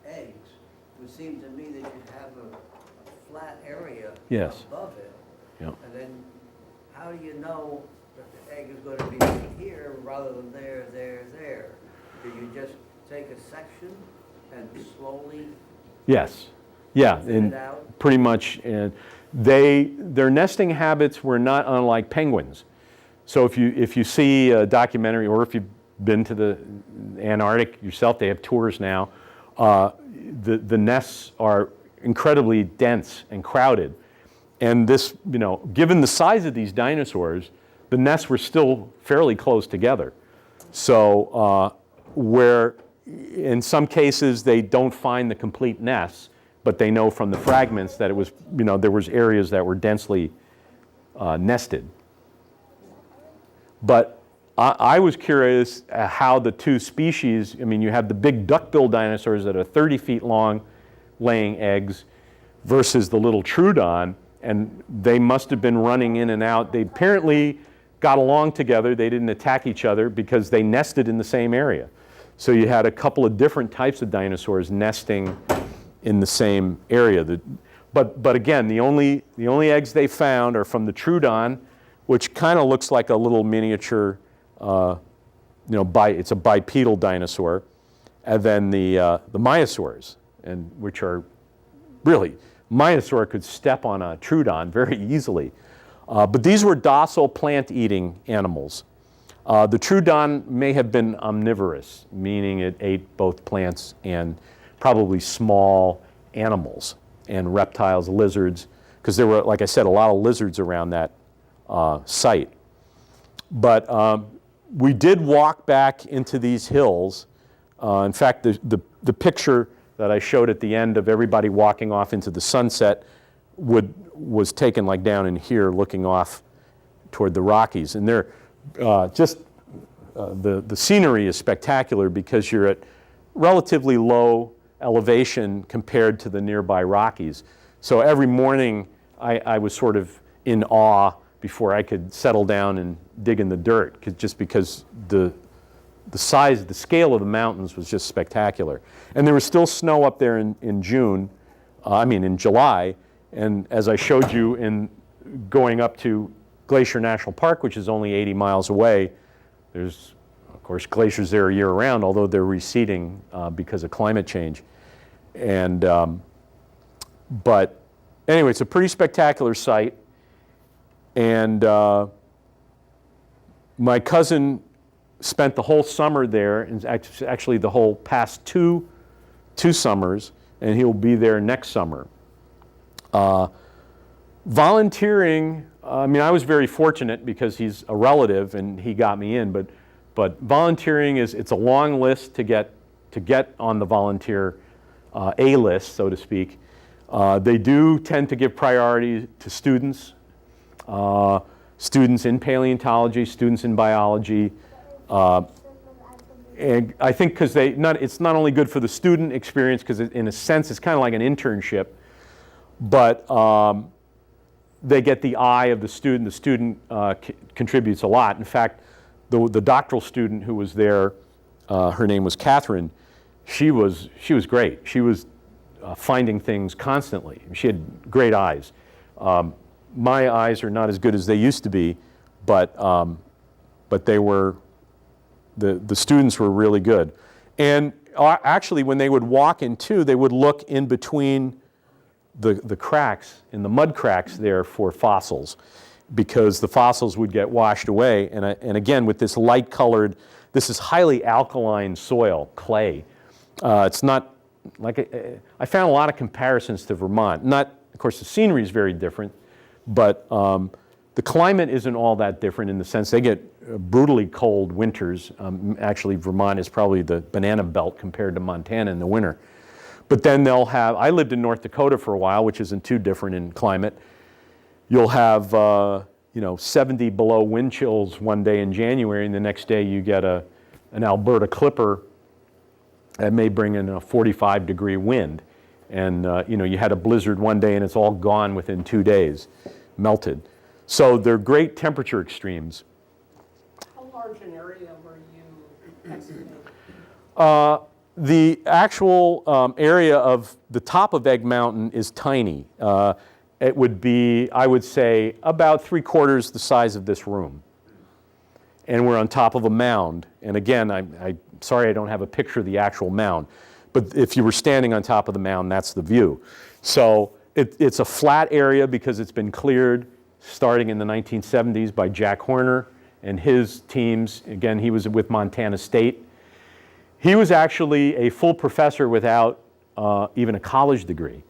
eggs, it would seem to me that you'd have a flat area Yes. above it. Yep. And then how do you know that the egg is going to be here rather than there? Do you just take a section and slowly Yes. Yeah, thin and it out? pretty much. Their nesting habits were not unlike penguins. So if you see a documentary, or if you've been to the Antarctic yourself, they have tours now. The nests are incredibly dense and crowded, and this, given the size of these dinosaurs, the nests were still fairly close together. So where in some cases they don't find the complete nests, but they know from the fragments that it was, there was areas that were densely nested. But I was curious how the two species, you have the big duck-billed dinosaurs that are 30 feet long laying eggs versus the little Troodon, and they must have been running in and out. They apparently got along together. They didn't attack each other because they nested in the same area. So you had a couple of different types of dinosaurs nesting in the same area. But again, the only eggs they found are from the Troodon, which kind of looks like a little miniature, it's a bipedal dinosaur, and then the Maiasaurs, and which are really, Maiasaur could step on a Troodon very easily. But these were docile plant-eating animals. The Troodon may have been omnivorous, meaning it ate both plants and probably small animals and reptiles, lizards, because there were, like I said, a lot of lizards around that site. But we did walk back into these hills. In fact, the picture that I showed at the end of everybody walking off into the sunset was taken like down in here, looking off toward the Rockies. And they're the scenery is spectacular because you're at relatively low elevation compared to the nearby Rockies. So every morning I was sort of in awe before I could settle down and dig in the dirt, just because the size, the scale of the mountains was just spectacular. And there was still snow up there in July. And as I showed you in going up to Glacier National Park, which is only 80 miles away, there's, of course, glaciers there year-round, although they're receding because of climate change. And but anyway, it's a pretty spectacular site. And my cousin spent the whole summer there, and actually the whole past two summers, and he'll be there next summer. Volunteering, I was very fortunate because he's a relative and he got me in, but But volunteering it's a long list to get on the volunteer A list, so to speak. They do tend to give priority to students, students in paleontology, students in biology. And I think because it's not only good for the student experience, because in a sense it's kind of like an internship, but they get the eye of the student. The student contributes a lot. In fact, the doctoral student who was there, her name was Catherine, she was great. She was finding things constantly. She had great eyes. My eyes are not as good as they used to be, but they were, the students were really good. And actually, when they would walk in too, they would look in between the cracks, in the mud cracks there for fossils, because the fossils would get washed away. And again, with this light-colored, this is highly alkaline soil, clay. It's not like, I found a lot of comparisons to Vermont. Not, of course, the scenery is very different, but the climate isn't all that different in the sense they get brutally cold winters. Actually, Vermont is probably the banana belt compared to Montana in the winter. But then they'll have, I lived in North Dakota for a while, which isn't too different in climate. You'll have 70 below wind chills one day in January, and the next day you get an Alberta clipper that may bring in a 45-degree wind. And you had a blizzard one day and it's all gone within 2 days, melted. So they're great temperature extremes. How large an area were you excavating? The actual area of the top of Egg Mountain is tiny. It would be, I would say, about 3/4 the size of this room. And we're on top of a mound. And again, I'm sorry I don't have a picture of the actual mound. But if you were standing on top of the mound, that's the view. So it's a flat area because it's been cleared starting in the 1970s by Jack Horner and his teams. Again, he was with Montana State. He was actually a full professor without even a college degree.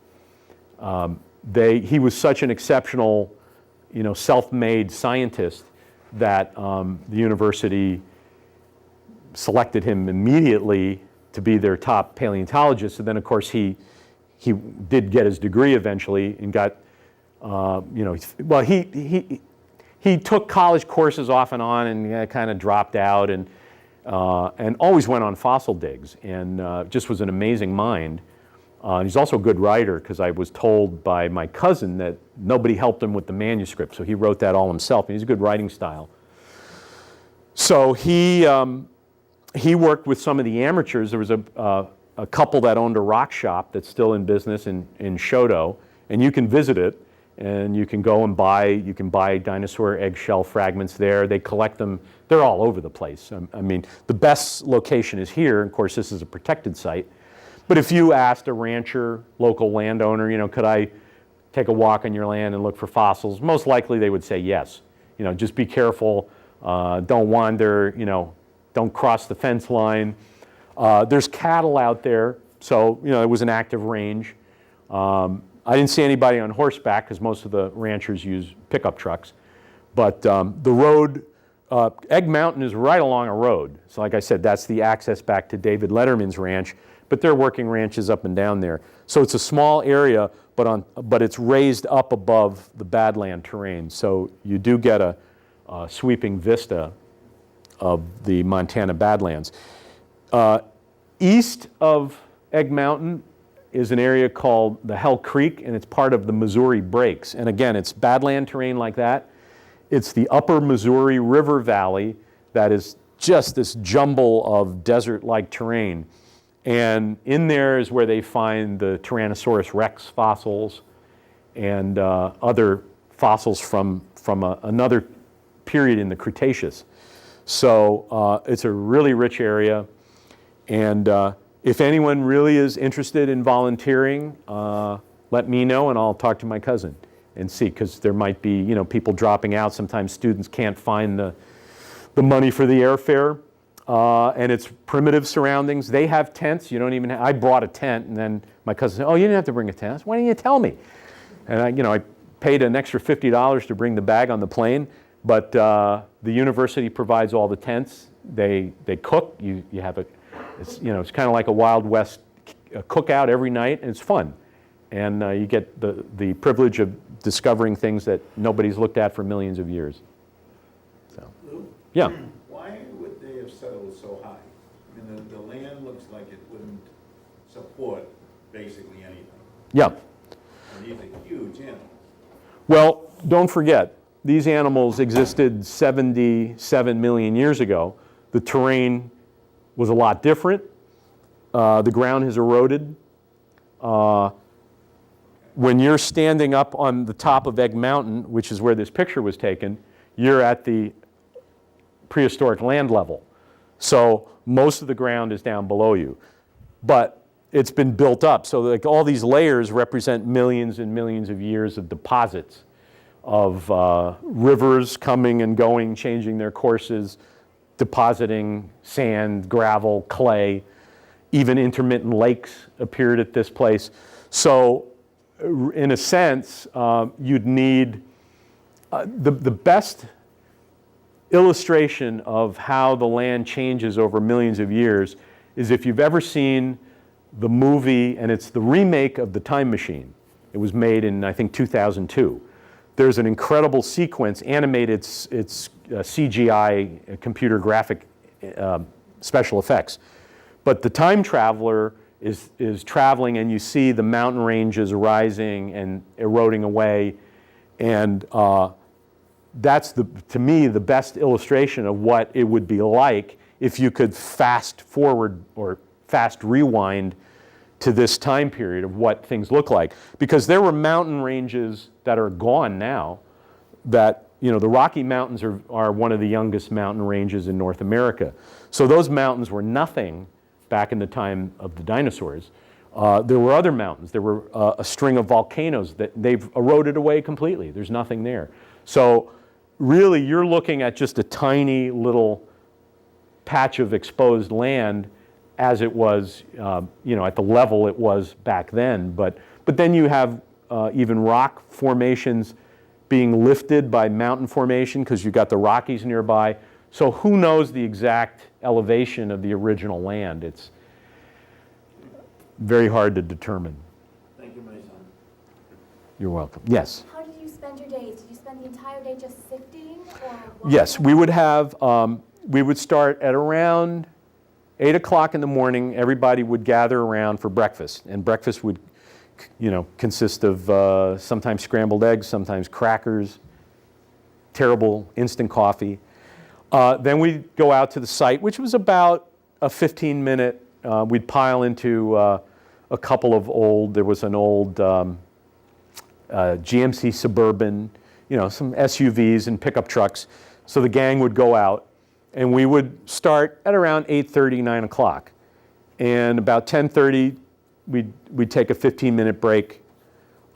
He was such an exceptional, self-made scientist that the university selected him immediately to be their top paleontologist. And then, of course, he did get his degree eventually and got, he took college courses off and on and kind of dropped out and always went on fossil digs and just was an amazing mind. He's also a good writer, because I was told by my cousin that nobody helped him with the manuscript, so he wrote that all himself. And he's a good writing style. So he worked with some of the amateurs. There was a couple that owned a rock shop that's still in business in Shodo, and you can visit it, and you can go and buy dinosaur eggshell fragments there. They collect them. They're all over the place. I mean, the best location is here. Of course, this is a protected site. But if you asked a rancher, local landowner, could I take a walk on your land and look for fossils? Most likely they would say yes. Just be careful. Don't wander, don't cross the fence line. There's cattle out there, so it was an active range. I didn't see anybody on horseback because most of the ranchers use pickup trucks. But the road, Egg Mountain is right along a road. So like I said, that's the access back to David Letterman's ranch, but they're working ranches up and down there. So it's a small area, but it's raised up above the Badland terrain. So you do get a sweeping vista of the Montana Badlands. East of Egg Mountain is an area called the Hell Creek, and it's part of the Missouri Breaks. And again, it's Badland terrain like that. It's the upper Missouri River Valley that is just this jumble of desert-like terrain. And in there is where they find the Tyrannosaurus rex fossils and other fossils from another period in the Cretaceous. So it's a really rich area. And if anyone really is interested in volunteering, let me know and I'll talk to my cousin and see, because there might be people dropping out. Sometimes students can't find the money for the airfare. And it's primitive surroundings. They have tents. You don't even I brought a tent, and then my cousin said, "Oh, you didn't have to bring a tent." I said, "Why didn't you tell me?" And I paid an extra $50 to bring the bag on the plane, but the university provides all the tents, They cook. You have it's it's kind of like a Wild West cookout every night, and it's fun. And you get the privilege of discovering things that nobody's looked at for millions of years. So, Lou, yeah. why would they have settled so high? I mean, the land looks like it wouldn't support basically anything. Yeah. And these are huge animals. Well, don't forget, these animals existed 77 million years ago. The terrain was a lot different. The ground has eroded. When you're standing up on the top of Egg Mountain, which is where this picture was taken, you're at the prehistoric land level. So most of the ground is down below you. But it's been built up. So like all these layers represent millions and millions of years of deposits of rivers coming and going, changing their courses, depositing sand, gravel, clay. Even intermittent lakes appeared at this place. So in a sense, you'd need the best illustration of how the land changes over millions of years is if you've ever seen the movie, and it's the remake of The Time Machine. It was made in, I think, 2002. There's an incredible sequence, animated, it's CGI, computer graphic special effects. But the time traveler is traveling, and you see the mountain ranges rising and eroding away. And that's, to me, the best illustration of what it would be like if you could fast forward or fast rewind to this time period of what things look like. Because there were mountain ranges that are gone now that, the Rocky Mountains are one of the youngest mountain ranges in North America. So those mountains were nothing back in the time of the dinosaurs. There were other mountains. There were a string of volcanoes that they've eroded away completely. There's nothing there. So really, you're looking at just a tiny little patch of exposed land as it was, at the level it was back then. But then you have even rock formations being lifted by mountain formation because you've got the Rockies nearby. So who knows the exact elevation of the original land? It's very hard to determine. Thank you, my son. You're welcome. Yes? How did you spend your days? Did you spend the entire day just sifting? Or what? Yes, we would have, we would start at around 8 o'clock in the morning. Everybody would gather around for breakfast. And breakfast would, consist of sometimes scrambled eggs, sometimes crackers, terrible instant coffee. Then we'd go out to the site, which was about a 15-minute, we'd pile into a couple of there was an old GMC Suburban, some SUVs and pickup trucks. So the gang would go out, and we would start at around 8:30, 9 o'clock. And about 10:30, we'd take a 15-minute break,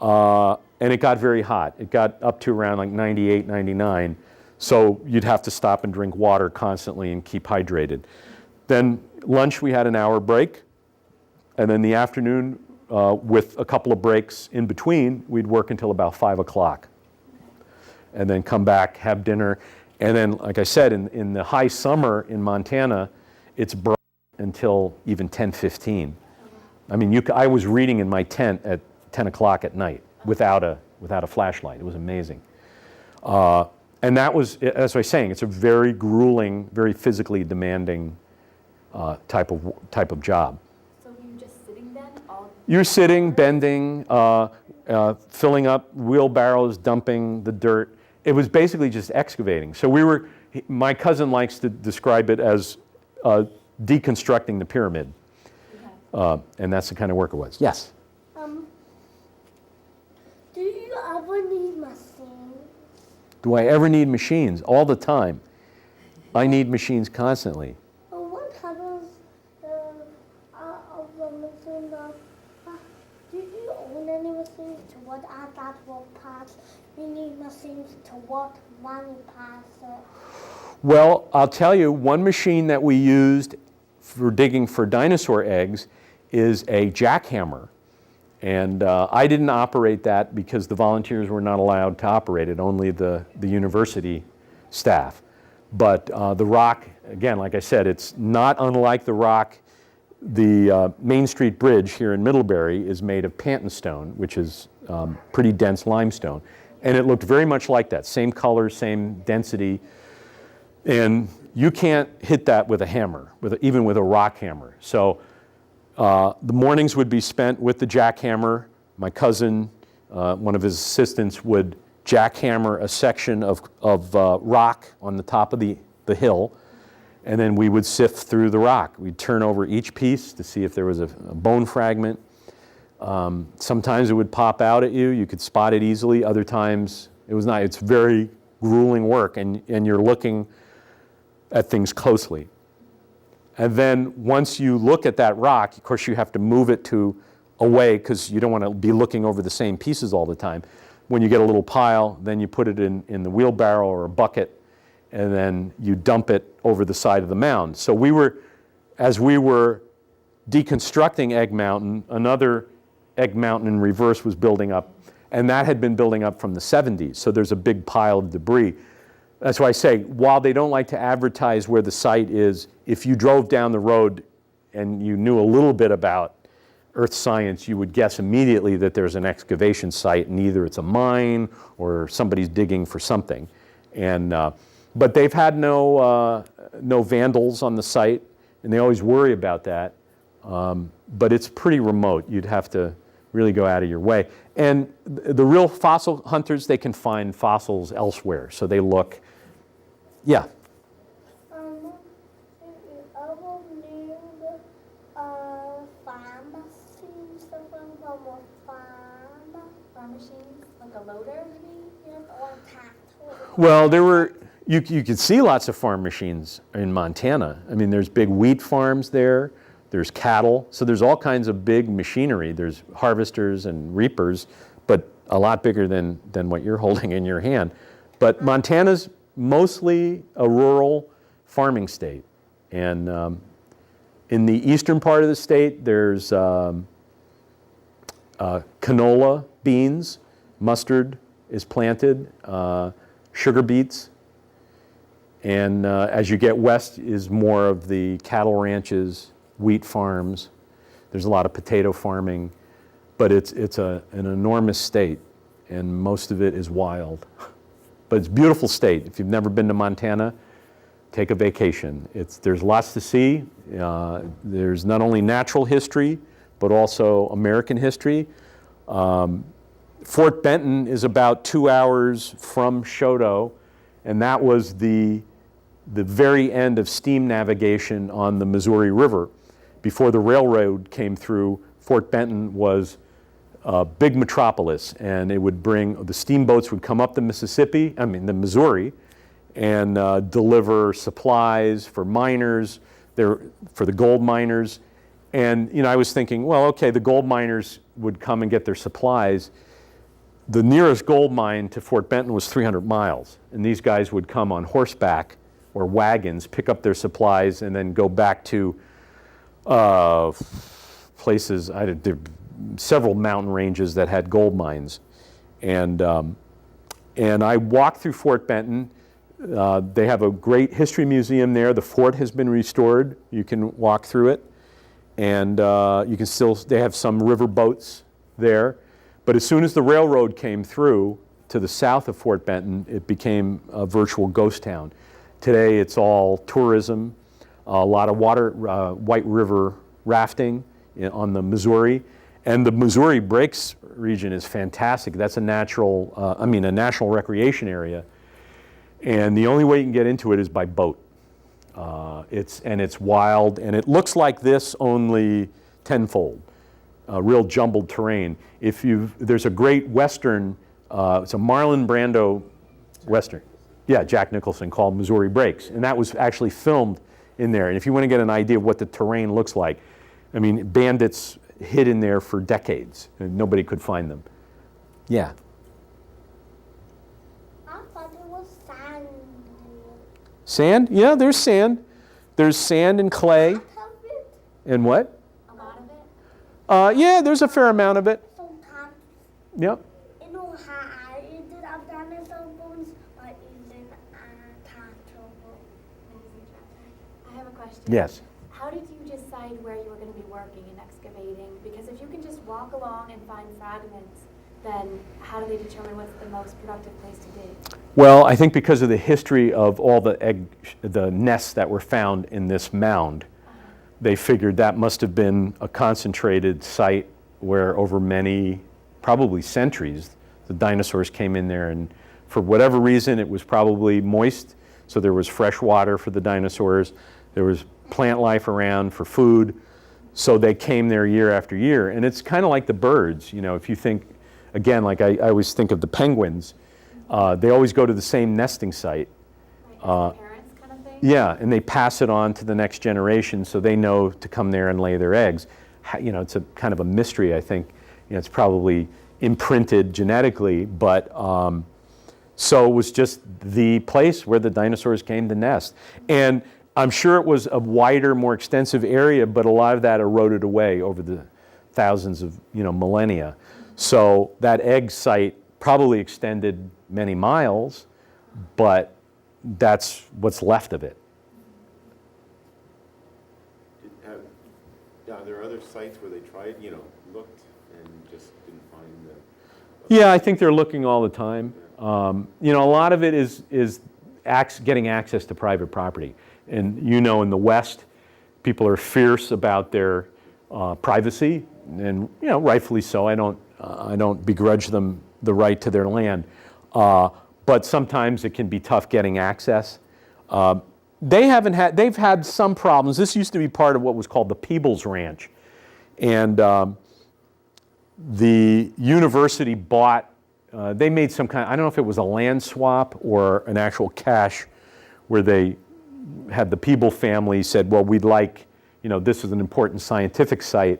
and it got very hot. It got up to around like 98, 99. So you'd have to stop and drink water constantly and keep hydrated. Then lunch, we had an hour break. And then the afternoon, with a couple of breaks in between, we'd work until about 5 o'clock. And then come back, have dinner. And then, like I said, in the high summer in Montana, it's bright until even 10:15. I mean, I was reading in my tent at 10 o'clock at night without a flashlight. It was amazing. And that was, as I was saying, it's a very grueling, very physically demanding type of job. So were you just sitting then? You're sitting, bending, filling up wheelbarrows, dumping the dirt. It was basically just excavating. So my cousin likes to describe it as deconstructing the pyramid. Okay. And that's the kind of work it was. Yes? Do you ever need machines? Do I ever need machines? All the time. I need machines constantly. What happens of the machine? Do you own any machines? To what are that work parts? You need machines to what money parts? Well, I'll tell you, one machine that we used for digging for dinosaur eggs is a jackhammer. And I didn't operate that because the volunteers were not allowed to operate it, only the university staff. But the rock again, like I said, it's not unlike the rock. The Main Street Bridge here in Middlebury is made of Pantonstone, which is pretty dense limestone. And it looked very much like that, same color, same density. And you can't hit that with a hammer, even with a rock hammer. So the mornings would be spent with the jackhammer. My cousin, one of his assistants, would jackhammer a section of rock on the top of the hill, and then we would sift through the rock. We'd turn over each piece to see if there was a bone fragment. Sometimes it would pop out at you. You could spot it easily. Other times it was not. It's very grueling work, and you're looking at things closely. And then once you look at that rock, of course you have to move it away because you don't want to be looking over the same pieces all the time. When you get a little pile, then you put it in the wheelbarrow or a bucket, and then you dump it over the side of the mound. So as we were deconstructing Egg Mountain, another Egg Mountain in reverse was building up, and that had been building up from the 70s. So there's a big pile of debris. That's why I say, while they don't like to advertise where the site is, if you drove down the road and you knew a little bit about earth science, you would guess immediately that there's an excavation site, and either it's a mine or somebody's digging for something. But they've had no vandals on the site, and they always worry about that. But it's pretty remote. You'd have to really go out of your way. And the real fossil hunters, they can find fossils elsewhere. So they look, yeah. Farm machines, like a loader maybe? Or tractor. Well, you could see lots of farm machines in Montana. I mean, there's big wheat farms there. There's cattle. So there's all kinds of big machinery. There's harvesters and reapers, but a lot bigger than what you're holding in your hand. But Montana's mostly a rural farming state. And in the eastern part of the state, there's canola beans, mustard is planted, sugar beets. And as you get west is more of the cattle ranches, wheat farms. There's a lot of potato farming, but it's an enormous state, and most of it is wild. But it's a beautiful state. If you've never been to Montana, take a vacation. There's lots to see. There's not only natural history, but also American history. Fort Benton is about 2 hours from Choteau, and that was the very end of steam navigation on the Missouri River. Before the railroad came through, Fort Benton was a big metropolis, and the steamboats would come up the Missouri, and deliver supplies for miners, for the gold miners. And I was thinking, well, okay, the gold miners would come and get their supplies. The nearest gold mine to Fort Benton was 300 miles, and these guys would come on horseback or wagons, pick up their supplies, and then go back to places. There several mountain ranges that had gold mines, and I walked through Fort Benton. They have a great history museum there. The fort has been restored. You can walk through it, and they have some river boats there. But as soon as the railroad came through to the south of Fort Benton, it became a virtual ghost town. Today it's all tourism, a lot of White River rafting on the Missouri. And the Missouri Breaks region is fantastic. That's a national recreation area. And the only way you can get into it is by boat. It's wild, and it looks like this only tenfold. Real jumbled terrain. There's a great Western, it's a Marlon Brando Western. Yeah, Jack Nicholson, called Missouri Breaks. And that was actually filmed in there. And if you want to get an idea of what the terrain looks like, bandits hid in there for decades, and nobody could find them. Yeah. I thought it was sand. Sand? Yeah, there's sand. There's sand and clay. Half of it, And what? A lot of it? Yeah, there's a fair amount of it. sometimes, Yep. how is it of dinosaur bones, or is it turtle? Yes. How did you decide where you were going to be working and excavating? Because if you can just walk along and find fragments, then how do they determine what's the most productive place to dig? Well, I think because of the history of all the nests that were found in this mound, they figured that must have been a concentrated site where over many, probably centuries, the dinosaurs came in there, and for whatever reason it was probably moist, so there was fresh water for the dinosaurs, there was plant life around for food, so they came there year after year. And it's kind of like the birds, you know, if you think, again, like I always think of the penguins, they always go to the same nesting site. Like parents kind of thing? Yeah, and they pass it on to the next generation so they know to come there and lay their eggs. You know, it's a kind of a mystery, I think. You know, it's probably imprinted genetically, but so it was just the place where the dinosaurs came to nest. And I'm sure it was a wider, more extensive area, but a lot of that eroded away over the thousands of, you know, millennia. So that egg site probably extended many miles, but that's what's left of it. Are there other sites where they tried, you know, looked and just didn't find the... Yeah, I think they're looking all the time. You know, a lot of it is getting access to private property. And you know, in the West, people are fierce about their privacy, and you know, rightfully so. I don't begrudge them the right to their land, but sometimes it can be tough getting access. They've had some problems. This used to be part of what was called the Peebles Ranch, and the university bought. They made some kind. I don't know if it was a land swap or an actual cache, where they had the Peeble family said, well, we'd like, you know, this is an important scientific site.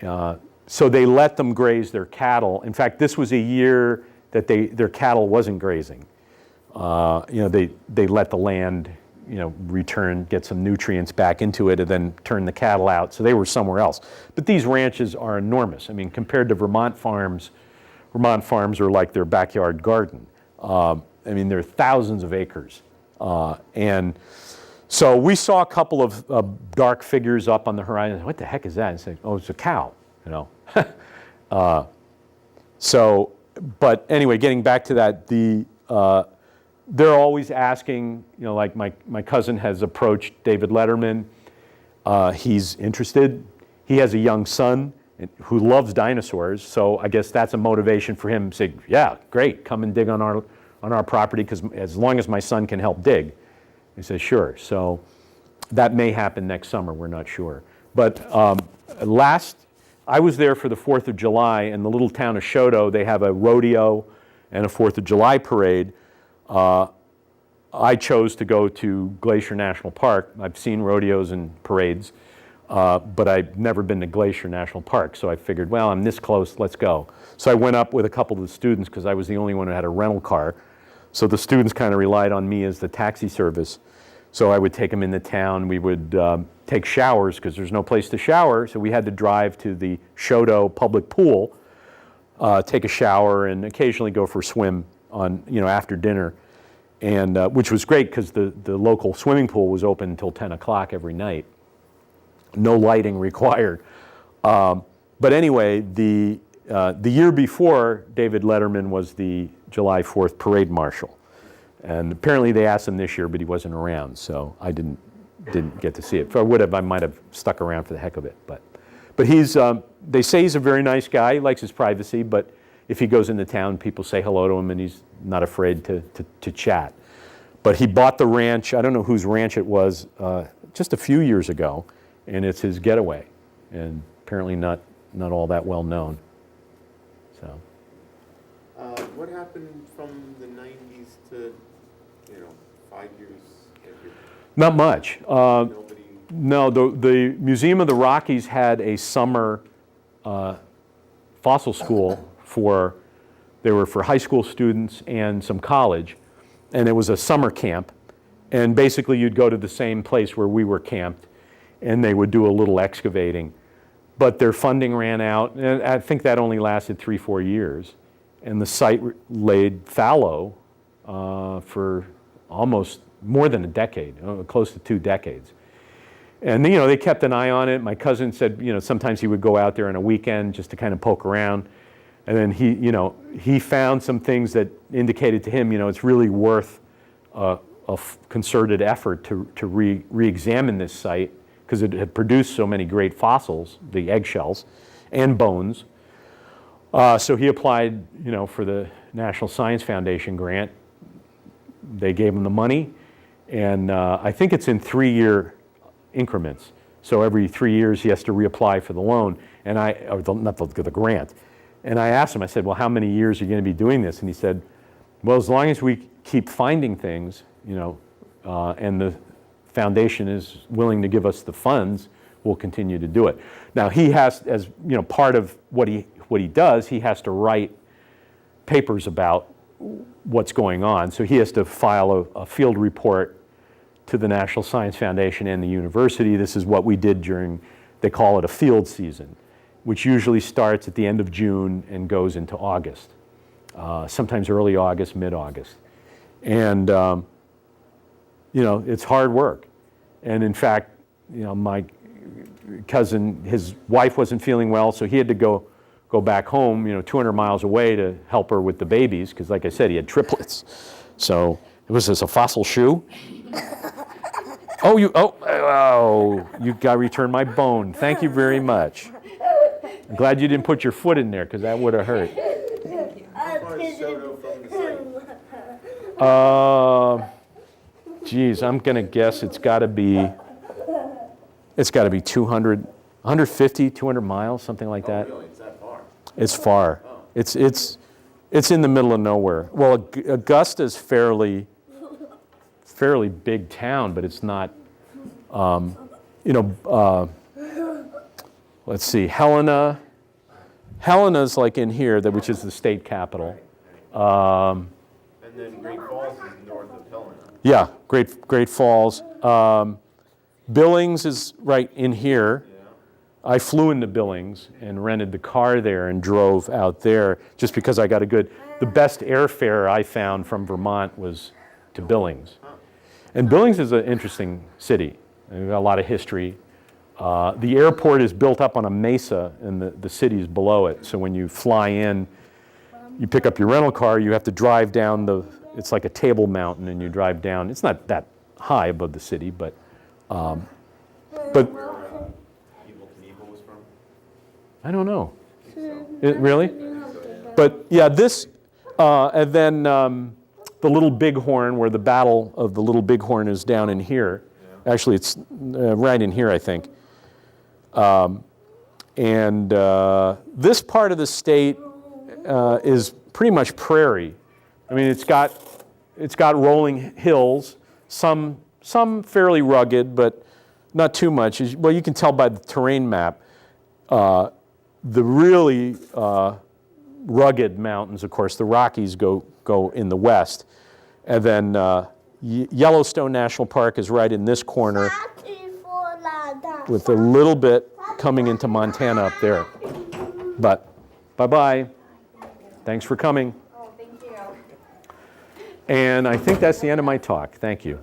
So they let them graze their cattle. In fact, this was a year that their cattle wasn't grazing. You know, they let the land, you know, return, get some nutrients back into it, and then turn the cattle out. So they were somewhere else. But these ranches are enormous. I mean, compared to Vermont farms are like their backyard garden. I mean, they're thousands of acres. And so we saw a couple of dark figures up on the horizon. What the heck is that? And said, oh, it's a cow, you know. So, but anyway, getting back to that, they're always asking, you know, like my cousin has approached David Letterman. He's interested. He has a young son who loves dinosaurs, so I guess that's a motivation for him to say, yeah, great, come and dig on our property, because as long as my son can help dig. He says, sure. So that may happen next summer, we're not sure. But I was there for the 4th of July in the little town of Shoto. They have a rodeo and a 4th of July parade. I chose to go to Glacier National Park. I've seen rodeos and parades, but I've never been to Glacier National Park. So I figured, well, I'm this close, let's go. So I went up with a couple of the students because I was the only one who had a rental car. So the students kind of relied on me as the taxi service. So I would take them into town. We would take showers because there's no place to shower. So we had to drive to the Shoto public pool, take a shower, and occasionally go for a swim on, you know, after dinner. And which was great because the local swimming pool was open until 10 o'clock every night. No lighting required. But anyway, the year before, David Letterman was the July 4th parade marshal. And apparently they asked him this year, but he wasn't around, so I didn't get to see it. If I would have, I might have stuck around for the heck of it. But he's, they say he's a very nice guy. He likes his privacy, but if he goes into town, people say hello to him, and he's not afraid to chat. But he bought the ranch. I don't know whose ranch it was, just a few years ago, and it's his getaway, and apparently not all that well known. So. What happened from the 90s to, 5 years? Not much. Nobody... No, the Museum of the Rockies had a summer fossil school for high school students and some college, and it was a summer camp. And basically you'd go to the same place where we were camped, and they would do a little excavating. But their funding ran out, and I think that only lasted 3-4 years. And the site laid fallow for almost more than a decade, close to 2 decades. And they kept an eye on it. My cousin said, sometimes he would go out there on a weekend just to kind of poke around. And then he found some things that indicated to him, it's really worth a concerted effort to re-examine this site because it had produced so many great fossils, the eggshells, and bones. So he applied, for the National Science Foundation grant. They gave him the money, and I think it's in 3-year increments. So every 3 years he has to reapply for the loan, not the grant. And I asked him, I said, well, how many years are you going to be doing this? And he said, well, as long as we keep finding things, and the foundation is willing to give us the funds, we'll continue to do it. Now he has, as part of what he does, he has to write papers about what's going on. So he has to file a field report to the National Science Foundation and the university. This is what we did during, they call it a field season, which usually starts at the end of June and goes into August, sometimes early August, mid-August. And, it's hard work. And in fact, my cousin, his wife wasn't feeling well, so he had to go back home, 200 miles away to help her with the babies, because like I said, he had triplets. So, was this a fossil shoe? You got to return my bone. Thank you very much. I'm glad you didn't put your foot in there, because that would have hurt. How far is Soto from the site? Geez, I'm going to guess it's got to be 200, 150, 200 miles, something like that. Really? It's that far? It's far. Oh. It's in the middle of nowhere. Well, Augusta's fairly big town, but it's not, let's see, Helena's like in here, which is the state capital. And then Great Falls is north of Helena. Yeah, Great Falls. Billings is right in here. Yeah. I flew into Billings and rented the car there and drove out there just because I got the best airfare I found from Vermont was to Billings. And Billings is an interesting city. We've got a lot of history. The airport is built up on a mesa and the city's below it. So when you fly in, you pick up your rental car, you have to drive down it's like a table mountain and you drive down. It's not that high above the city, but Where Evel Knievel was from? I don't know. I think so. Really? But yeah, this, and then the Little Bighorn, where the Battle of the Little Bighorn is down in here. Yeah. Actually, it's right in here, I think. And this part of the state is pretty much prairie. I mean, it's got rolling hills, some fairly rugged, but not too much. Well, you can tell by the terrain map. The really rugged mountains, of course, the Rockies go in the west. And then Yellowstone National Park is right in this corner with a little bit coming into Montana up there. But bye-bye. Thanks for coming. Oh, thank you. And I think that's the end of my talk. Thank you.